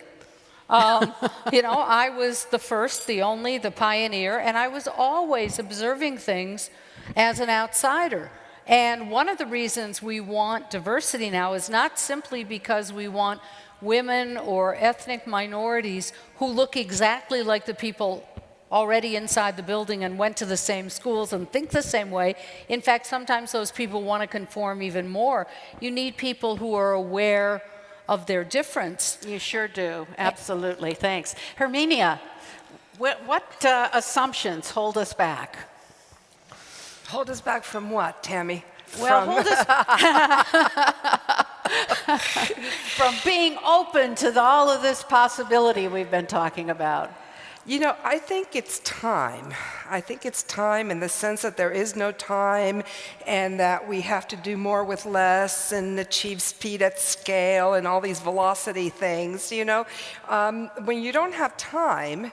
I was the first, the only, the pioneer, and I was always observing things as an outsider. And one of the reasons we want diversity now is not simply because we want women or ethnic minorities who look exactly like the people already inside the building and went to the same schools and think the same way. In fact, sometimes those people want to conform even more. You need people who are aware of their difference. You sure do. Absolutely. Thanks. Herminia, what assumptions hold us back? Hold us back from what, Tammy? Well, hold us from being open to all of this possibility we've been talking about. You know, I think it's time. I think it's time in the sense that there is no time and that we have to do more with less and achieve speed at scale and all these velocity things, When you don't have time,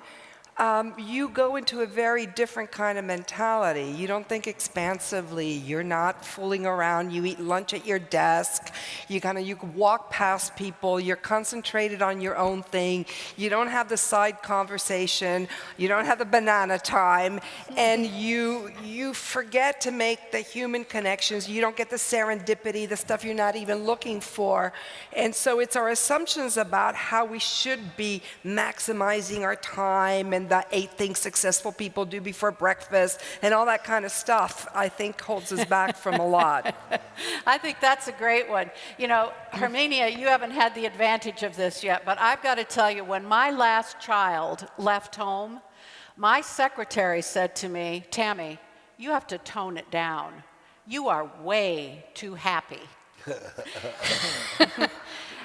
you go into a very different kind of mentality. You don't think expansively. You're not fooling around. You eat lunch at your desk. You walk past people. You're concentrated on your own thing. You don't have the side conversation. You don't have the banana time. And you forget to make the human connections. You don't get the serendipity, the stuff you're not even looking for. And so it's our assumptions about how we should be maximizing our time and the 8 things successful people do before breakfast and all that kind of stuff, I think holds us back from a lot. I think that's a great one. You know, Herminia, you haven't had the advantage of this yet, but I've got to tell you, when my last child left home, my secretary said to me, Tammy, you have to tone it down. You are way too happy.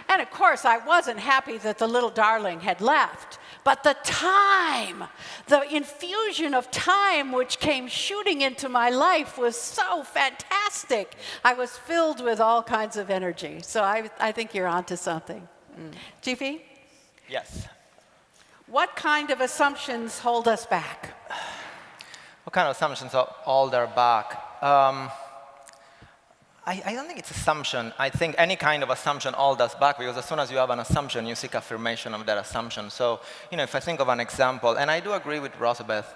And of course, I wasn't happy that the little darling had left. But the time, the infusion of time which came shooting into my life was so fantastic. I was filled with all kinds of energy. So I think you're onto something. GP? Yes. What kind of assumptions hold us back? What kind of assumptions hold us back? I don't think it's assumption. I think any kind of assumption holds us back, because as soon as you have an assumption, you seek affirmation of that assumption. So, you know, if I think of an example, and I do agree with Rosabeth,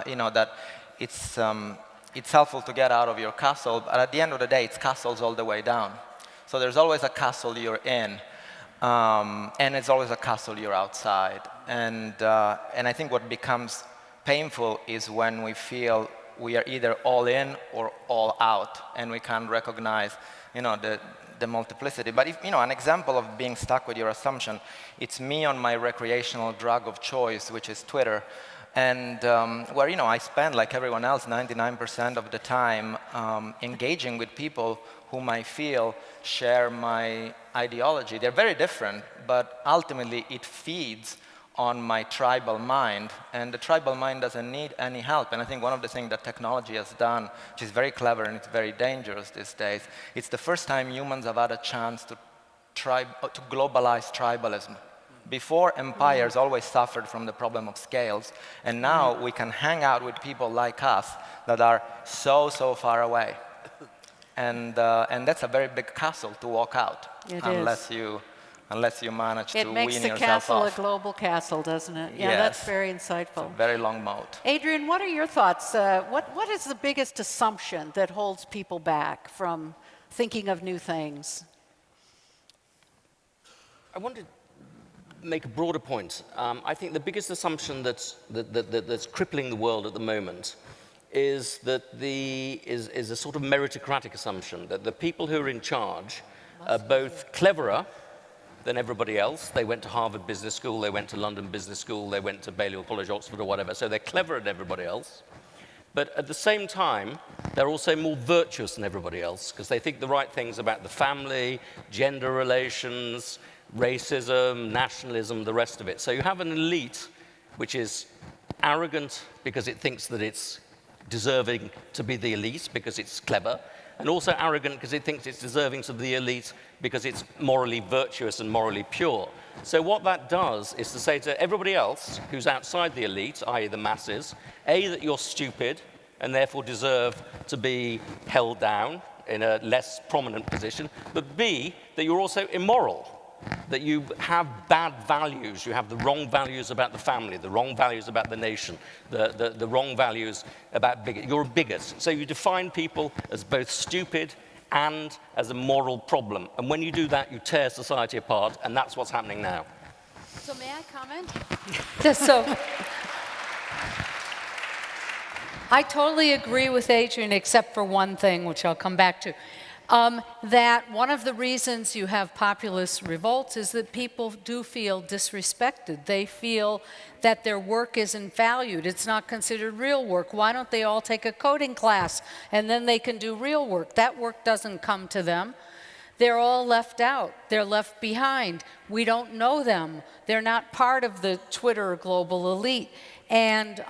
you know, that it's helpful to get out of your castle, but at the end of the day, it's castles all the way down. So there's always a castle you're in, and it's always a castle you're outside. And I think what becomes painful is when we feel we are either all in or all out, and we can't recognize, you know, the multiplicity. But if, you know, an example of being stuck with your assumption, it's me on my recreational drug of choice, which is Twitter, and where, you know, I spend, like everyone else, 99% of the time engaging with people whom I feel share my ideology. They're very different, but ultimately it feeds on my tribal mind, and the tribal mind doesn't need any help. And I think one of the things that technology has done, which is very clever and it's very dangerous these days, it's the first time humans have had a chance to globalize tribalism. Before, empires always suffered from the problem of scales, and now we can hang out with people like us that are so far away. And that's a very big castle to walk out, unless you manage to wean yourself off. It makes the castle a global castle, doesn't it? Yeah, yes. That's very insightful. It's a very long moat. Adrian, what are your thoughts? What is the biggest assumption that holds people back from thinking of new things? I want to make a broader point. I think the biggest assumption that's crippling the world at the moment is that is a sort of meritocratic assumption, that the people who are in charge are both cleverer than everybody else. They went to Harvard Business School, they went to London Business School, they went to Balliol College, Oxford, or whatever, so they're cleverer than everybody else. But at the same time, they're also more virtuous than everybody else, because they think the right things about the family, gender relations, racism, nationalism, the rest of it. So you have an elite which is arrogant because it thinks that it's deserving to be the elite because it's clever, and also arrogant because it thinks it's deserving to be the elite because it's morally virtuous and morally pure. So what that does is to say to everybody else who's outside the elite, i.e. the masses, A, that you're stupid and therefore deserve to be held down in a less prominent position, but B, that you're also immoral, that you have bad values, you have the wrong values about the family, the wrong values about the nation, the wrong values about bigot. You're a bigot. So you define people as both stupid and as a moral problem. And when you do that, you tear society apart, and that's what's happening now. So may I comment? I totally agree with Adrian, except for one thing, which I'll come back to. That one of the reasons you have populist revolts is that people do feel disrespected. They feel that their work isn't valued. It's not considered real work. Why don't they all take a coding class and then they can do real work? That work doesn't come to them. They're all left out. They're left behind. We don't know them. They're not part of the Twitter global elite. And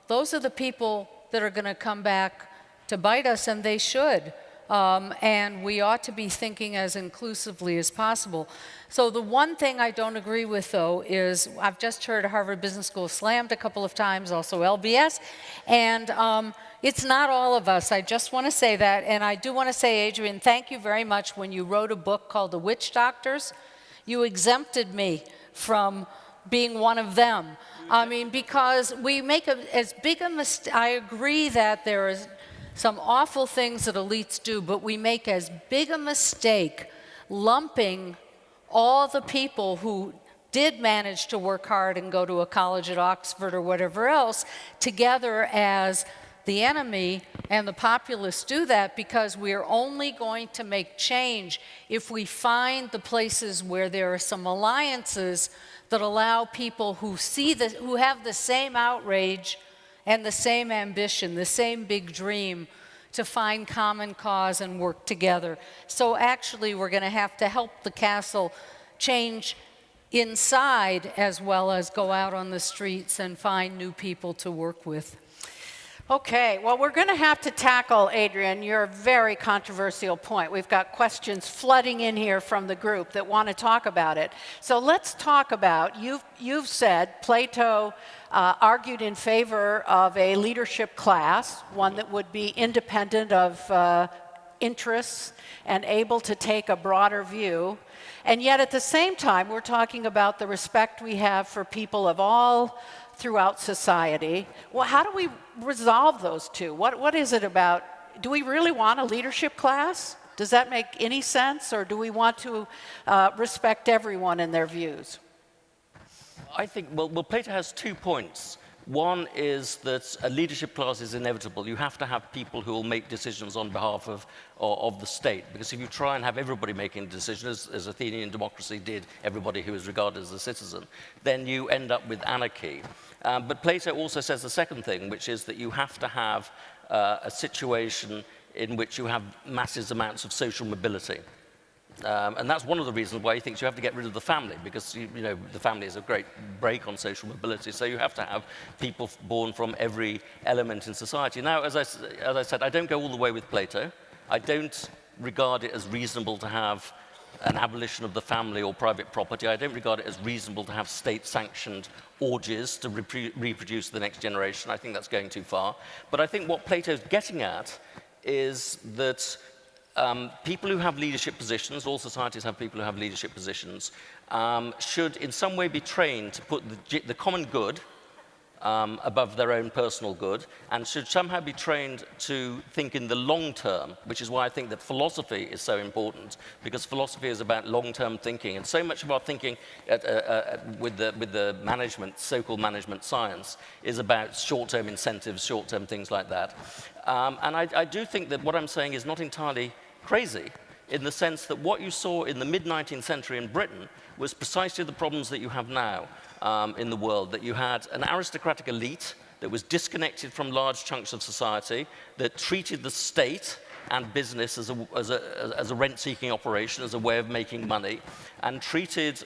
those are the people that are going to come back to bite us, and they should. and we ought to be thinking as inclusively as possible. So the one thing I don't agree with, though, is I've just heard Harvard Business School slammed a couple of times, also LBS, and it's not all of us. I just want to say that, and I do want to say, Adrian, thank you very much. When you wrote a book called The Witch Doctors, you exempted me from being one of them. I mean, because we make as big a mistake. I agree that there is some awful things that elites do, but we make as big a mistake lumping all the people who did manage to work hard and go to a college at Oxford or whatever else together as the enemy, and the populists do that because we are only going to make change if we find the places where there are some alliances that allow people who who have the same outrage and the same ambition, the same big dream, to find common cause and work together. So actually, we're going to have to help the castle change inside as well as go out on the streets and find new people to work with. Okay, well, we're going to have to tackle, Adrian, your very controversial point. We've got questions flooding in here from the group that want to talk about it. So let's talk about, you've said Plato argued in favor of a leadership class, one that would be independent of interests and able to take a broader view. And yet at the same time, we're talking about the respect we have for people of all throughout society. Well, how do we resolve those two? What is it about? Do we really want a leadership class? Does that make any sense? Or do we want to respect everyone and their views? I think, well, Plato has 2 points. One is that a leadership class is inevitable. You have to have people who will make decisions on behalf of the state. Because if you try and have everybody making decisions, as Athenian democracy did, everybody who is regarded as a citizen, then you end up with anarchy. But Plato also says the second thing, which is that you have to have a situation in which you have massive amounts of social mobility. And that's one of the reasons why he thinks you have to get rid of the family, because you know the family is a great brake on social mobility. So you have to have people born from every element in society. Now, as I said, I don't go all the way with Plato. I don't regard it as reasonable to have an abolition of the family or private property. I don't regard it as reasonable to have state-sanctioned orgies to reproduce the next generation. I think that's going too far. But I think what Plato's getting at is that people who have leadership positions, all societies have people who have leadership positions, should in some way be trained to put the common good above their own personal good, and should somehow be trained to think in the long term, which is why I think that philosophy is so important, because philosophy is about long-term thinking, and so much of our thinking with the management, so-called management science, is about short-term incentives, short-term things like that. And I do think that what I'm saying is not entirely crazy, in the sense that what you saw in the mid-19th century in Britain was precisely the problems that you have now in the world, that you had an aristocratic elite that was disconnected from large chunks of society, that treated the state and business as a rent-seeking operation, as a way of making money, and treated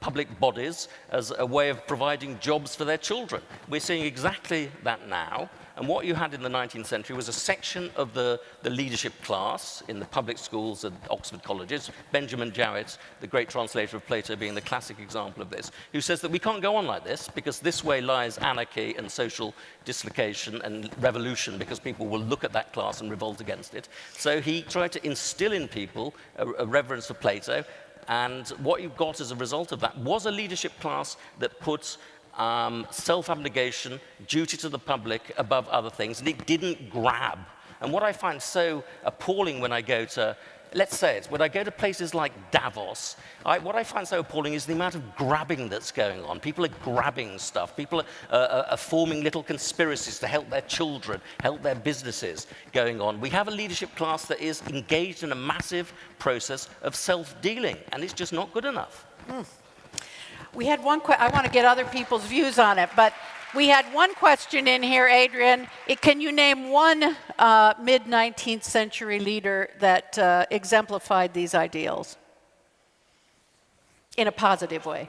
public bodies as a way of providing jobs for their children. We're seeing exactly that now. And what you had in the 19th century was a section of the leadership class in the public schools and Oxford colleges, Benjamin Jowett, the great translator of Plato, being the classic example of this, who says that we can't go on like this, because this way lies anarchy and social dislocation and revolution, because people will look at that class and revolt against it. So he tried to instill in people a reverence for Plato, and what you got as a result of that was a leadership class that put self-abnegation, duty to the public above other things, and it didn't grab. And what I find so appalling when I go to, let's say it, when I go to places like Davos, what I find so appalling is the amount of grabbing that's going on. People are grabbing stuff. People are forming little conspiracies to help their children, help their businesses going on. We have a leadership class that is engaged in a massive process of self-dealing, and it's just not good enough. We had one I want to get other people's views on it, but we had one question in here, Adrian. Can you name one mid-19th century leader that exemplified these ideals in a positive way?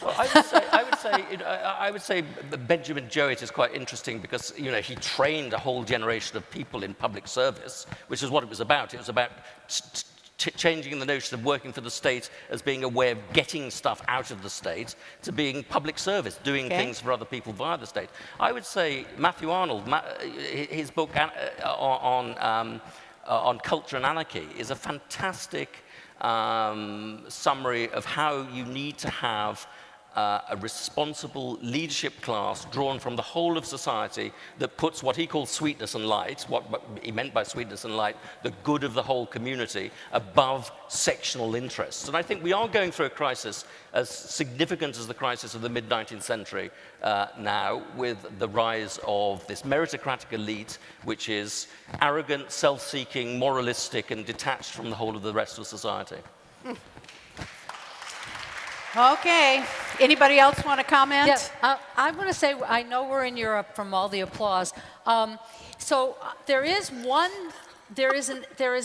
Well, I would say Benjamin Jowett is quite interesting because he trained a whole generation of people in public service, which is what it was about. It was about changing the notion of working for the state as being a way of getting stuff out of the state to being public service, doing things for other people via the state. I would say Matthew Arnold, his book on culture and anarchy is a fantastic summary of how you need to have a responsible leadership class drawn from the whole of society that puts what he calls sweetness and light, what he meant by sweetness and light, the good of the whole community, above sectional interests. And I think we are going through a crisis as significant as the crisis of the mid-19th century now, with the rise of this meritocratic elite, which is arrogant, self-seeking, moralistic, and detached from the whole of the rest of society. Okay. Anybody else want to comment? Yeah, I want to say, I know we're in Europe from all the applause. There is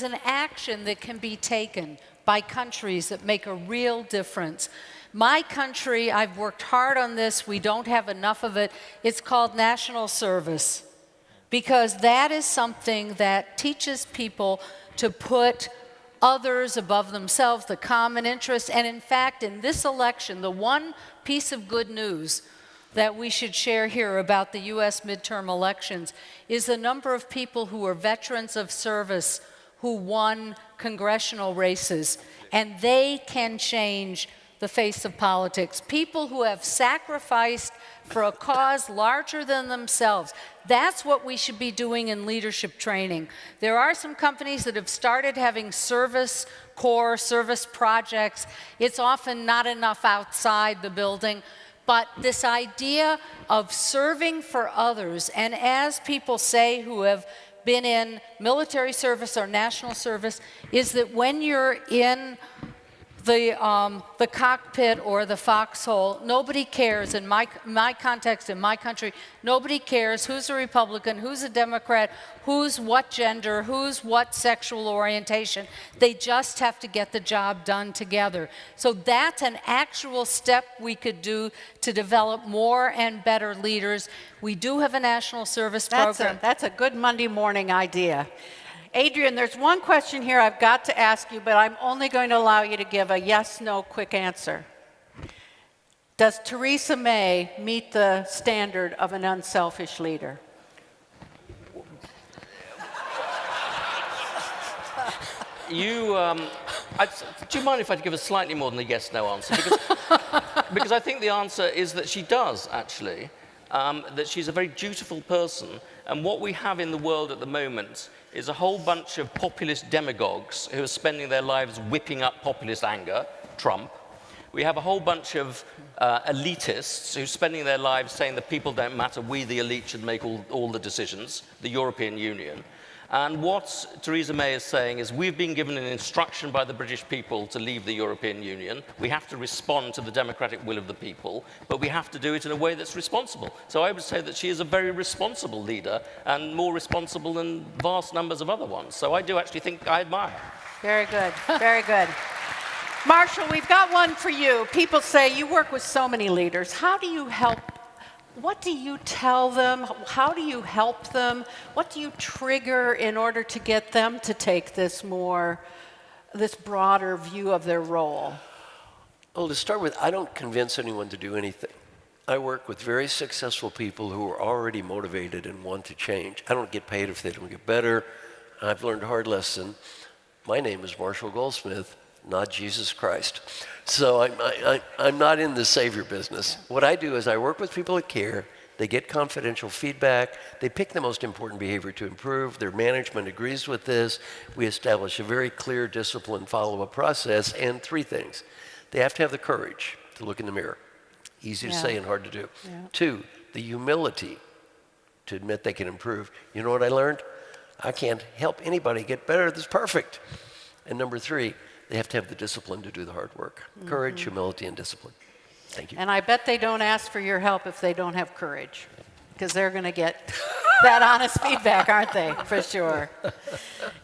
an action that can be taken by countries that make a real difference. My country, I've worked hard on this. We don't have enough of it. It's called national service, because that is something that teaches people to put others above themselves, the common interest. And in fact, in this election, the one piece of good news that we should share here about the US midterm elections is the number of people who are veterans of service who won congressional races, and they can change the face of politics. People who have sacrificed for a cause larger than themselves. That's what we should be doing in leadership training. There are some companies that have started having service corps, service projects. It's often not enough outside the building, but this idea of serving for others, and as people say who have been in military service or national service, is that when you're in the cockpit or the foxhole, nobody cares. In my context, in my country, nobody cares who's a Republican, who's a Democrat, who's what gender, who's what sexual orientation. They just have to get the job done together. So that's an actual step we could do to develop more and better leaders. We do have a national service program. That's a good Monday morning idea. Adrian, there's one question here I've got to ask you, but I'm only going to allow you to give a yes/no quick answer. Does Theresa May meet the standard of an unselfish leader? Do you mind if I give a slightly more than a yes/no answer? Because I think the answer is that she does, actually. That she's a very dutiful person. And what we have in the world at the moment is a whole bunch of populist demagogues who are spending their lives whipping up populist anger, Trump. We have a whole bunch of elitists who are spending their lives saying that people don't matter, we the elite should make all the decisions, the European Union. And what Theresa May is saying is we've been given an instruction by the British people to leave the European Union. We have to respond to the democratic will of the people, but we have to do it in a way that's responsible. So I would say that she is a very responsible leader and more responsible than vast numbers of other ones. So I do actually think I admire her. Very good, very good. Marshall, we've got one for you. People say you work with so many leaders. How do you help? What do you tell them? How do you help them? What do you trigger in order to get them to take this broader view of their role? Well, to start with, I don't convince anyone to do anything. I work with very successful people who are already motivated and want to change. I don't get paid if they don't get better. I've learned a hard lesson. My name is Marshall Goldsmith, not Jesus Christ. So I'm not in the savior business. What I do is I work with people that care. They get confidential feedback. They pick the most important behavior to improve. Their management agrees with this. We establish a very clear, disciplined follow-up process. And three things. They have to have the courage to look in the mirror. Easy to say and hard to do. Yeah. Two, the humility to admit they can improve. You know what I learned? I can't help anybody get better that's perfect. And number three, they have to have the discipline to do the hard work. Courage, humility, and discipline. Thank you. And I bet they don't ask for your help if they don't have courage, because they're going to get that honest feedback, aren't they? For sure.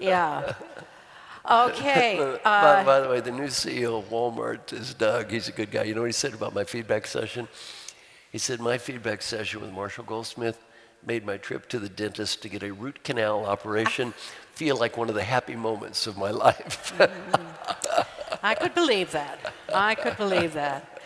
Yeah. Okay. By the way, the new CEO of Walmart is Doug. He's a good guy. You know what he said about my feedback session? He said, my feedback session with Marshall Goldsmith made my trip to the dentist to get a root canal operation feel like one of the happy moments of my life. I could believe that. I could believe that.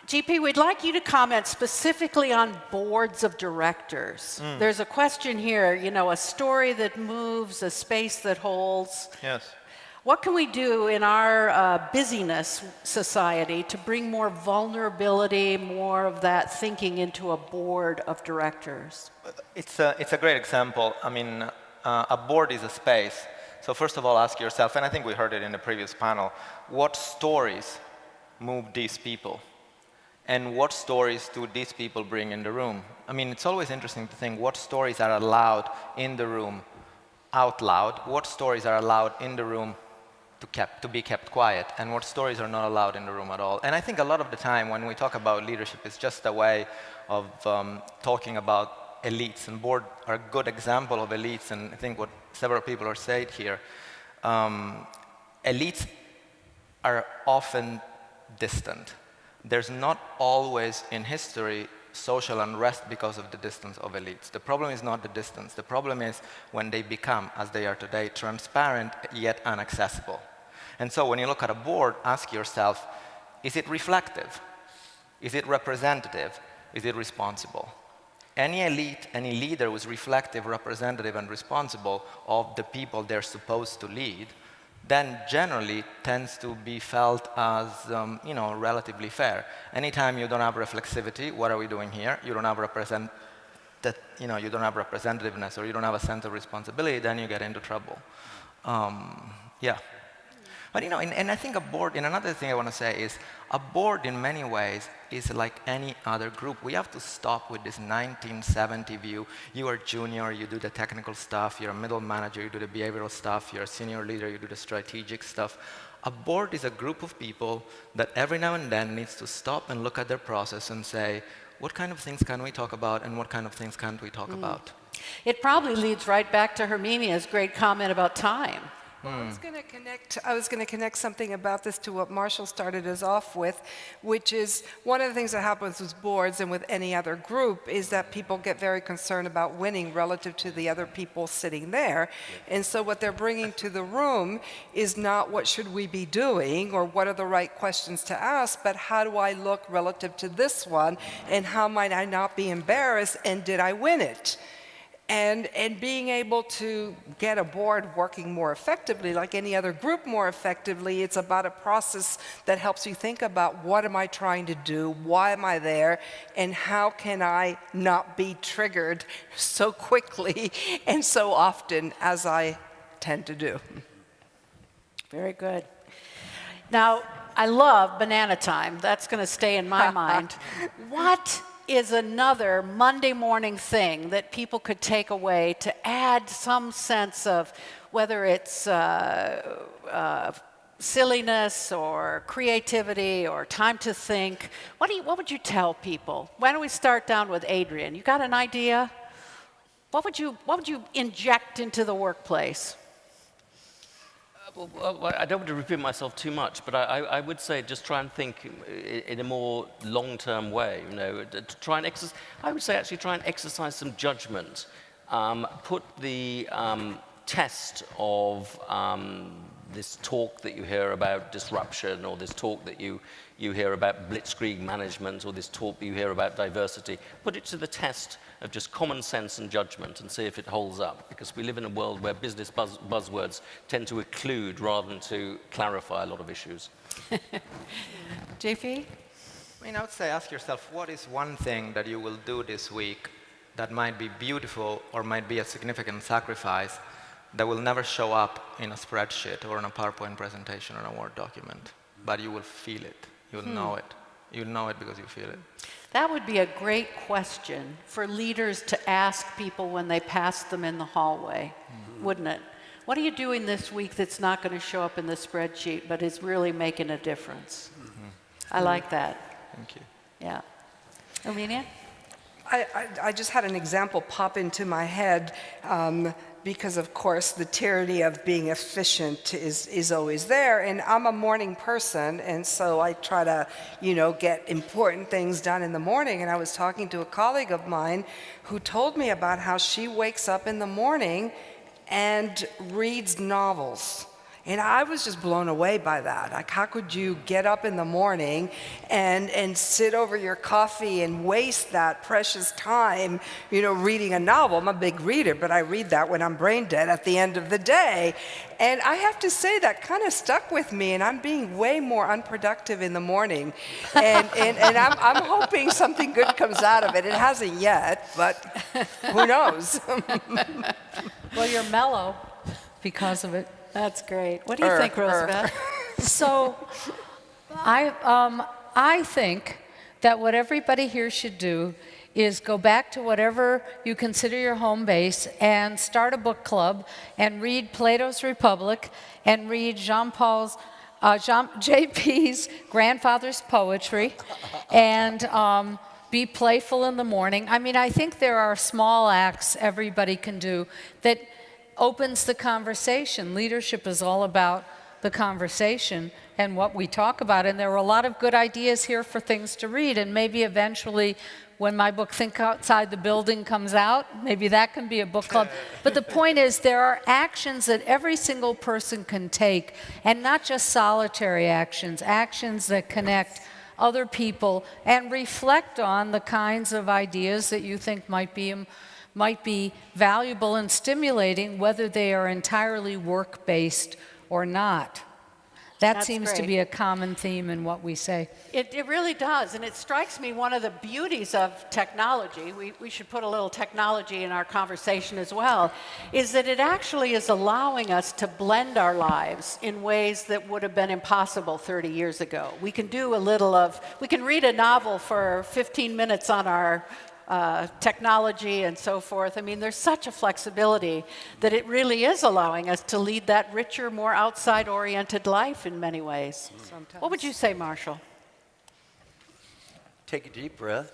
GP, we'd like you to comment specifically on boards of directors. There's a question here, you know, a story that moves, a space that holds. Yes. What can we do in our busyness society to bring more vulnerability, more of that thinking into a board of directors? It's a great example. I mean, a board is a space. So first of all, ask yourself, and I think we heard it in the previous panel, what stories move these people? And what stories do these people bring in the room? I mean, it's always interesting to think what stories are allowed in the room out loud, what stories are allowed in the room to be kept quiet, and what stories are not allowed in the room at all. And I think a lot of the time when we talk about leadership, it's just a way of talking about elites, and board are a good example of elites, and I think what several people are saying here. Elites are often distant. There's not always in history social unrest because of the distance of elites. The problem is not the distance. The problem is when they become, as they are today, transparent yet inaccessible. And so when you look at a board, ask yourself, is it reflective? Is it representative? Is it responsible? Any elite, any leader who is reflective, representative, and responsible of the people they're supposed to lead, then generally tends to be felt as you know, relatively fair. Anytime you don't have reflexivity, what are we doing here? You don't have you don't have representativeness, or you don't have a sense of responsibility, then you get into trouble. Yeah. But you know, and I think a board, and another thing I want to say is, a board in many ways is like any other group. We have to stop with this 1970 view. You are junior, you do the technical stuff. You're a middle manager, you do the behavioral stuff. You're a senior leader, you do the strategic stuff. A board is a group of people that every now and then needs to stop and look at their process and say, what kind of things can we talk about and what kind of things can't we talk about? It probably leads right back to Herminia's great comment about time. Well, I was going to connect something about this to what Marshall started us off with, which is one of the things that happens with boards and with any other group is that people get very concerned about winning relative to the other people sitting there. And so what they're bringing to the room is not what should we be doing or what are the right questions to ask, but how do I look relative to this one and how might I not be embarrassed and did I win it? And being able to get a board working more effectively, like any other group more effectively, it's about a process that helps you think about what am I trying to do, why am I there, and how can I not be triggered so quickly and so often as I tend to do. Very good. Now, I love banana time. That's going to stay in my mind. What is another Monday morning thing that people could take away to add some sense of whether it's silliness or creativity or time to think? What would you tell people? Why don't we start down with Adrian? You got an idea? What would you inject into the workplace? Well, I don't want to repeat myself too much, but I would say just try and think in a more long-term way. You know, I would say actually try and exercise some judgment. Put the test of this talk that you hear about disruption, or this talk that you hear about blitzkrieg management, or this talk that you hear about diversity. Put it to the test of just common sense and judgment and see if it holds up, because we live in a world where business buzzwords tend to occlude rather than to clarify a lot of issues. JP? I mean, I would say ask yourself, what is one thing that you will do this week that might be beautiful or might be a significant sacrifice that will never show up in a spreadsheet or in a PowerPoint presentation or a Word document, but you will feel it, you'll know it. You'll know it because you feel it. That would be a great question for leaders to ask people when they pass them in the hallway, wouldn't it? What are you doing this week that's not going to show up in the spreadsheet, but is really making a difference? I like that. Thank you. Yeah. Herminia? I just had an example pop into my head because of course the tyranny of being efficient is always there. And I'm a morning person, and so I try to, get important things done in the morning. And I was talking to a colleague of mine who told me about how she wakes up in the morning and reads novels. And I was just blown away by that. Like, how could you get up in the morning and sit over your coffee and waste that precious time, reading a novel? I'm a big reader, but I read that when I'm brain dead at the end of the day. And I have to say that kind of stuck with me, and I'm being way more unproductive in the morning. And I'm hoping something good comes out of it. It hasn't yet, but who knows? Well, you're mellow because of it. That's great. What do you think, Rosabeth? So I think that what everybody here should do is go back to whatever you consider your home base and start a book club and read Plato's Republic and read JP's grandfather's poetry and be playful in the morning. I mean, I think there are small acts everybody can do that opens the conversation. Leadership is all about the conversation and what we talk about. And there are a lot of good ideas here for things to read. And maybe eventually, when my book, Think Outside the Building, comes out, maybe that can be a book club. But the point is, there are actions that every single person can take, and not just solitary actions, actions that connect other people and reflect on the kinds of ideas that you think might be valuable and stimulating, whether they are entirely work-based or not. That seems to be a common theme in what we say. It really does, and it strikes me one of the beauties of technology, we should put a little technology in our conversation as well, is that it actually is allowing us to blend our lives in ways that would have been impossible 30 years ago. We can do we can read a novel for 15 minutes on our technology and so forth. I mean, there's such a flexibility that it really is allowing us to lead that richer, more outside-oriented life in many ways. Sometimes. What would you say, Marshall? Take a deep breath.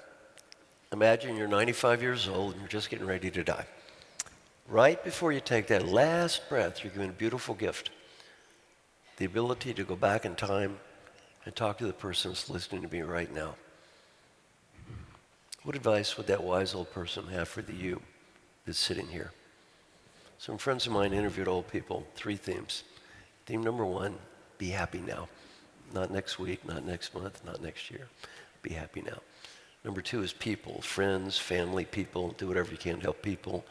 Imagine you're 95 years old and you're just getting ready to die. Right before you take that last breath, you're given a beautiful gift. The ability to go back in time and talk to the person that's listening to me right now. What advice would that wise old person have for the you that's sitting here? Some friends of mine interviewed old people, 3 themes. Theme number 1, be happy now. Not next week, not next month, not next year. Be happy now. Number 2 is people, friends, family, people. Do whatever you can to help people.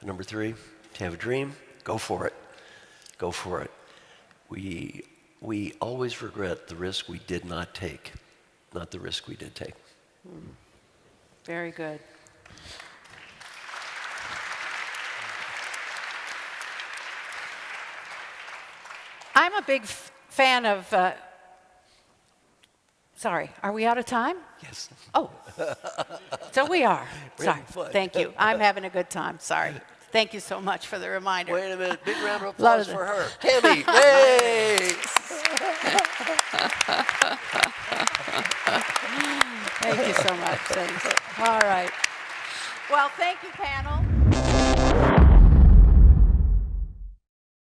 And number 3, if you have a dream, go for it. Go for it. We always regret the risk we did not take, not the risk we did take. Very good. I'm a big fan of, sorry, are we out of time? Yes. Oh, so we are. We're Sorry, having fun. thank you. I'm having a good time, sorry. Thank you so much for the reminder. Wait a minute, big round of applause of for her. Tammy, yay! Thank you so much. Thanks. All right. Well, thank you, panel.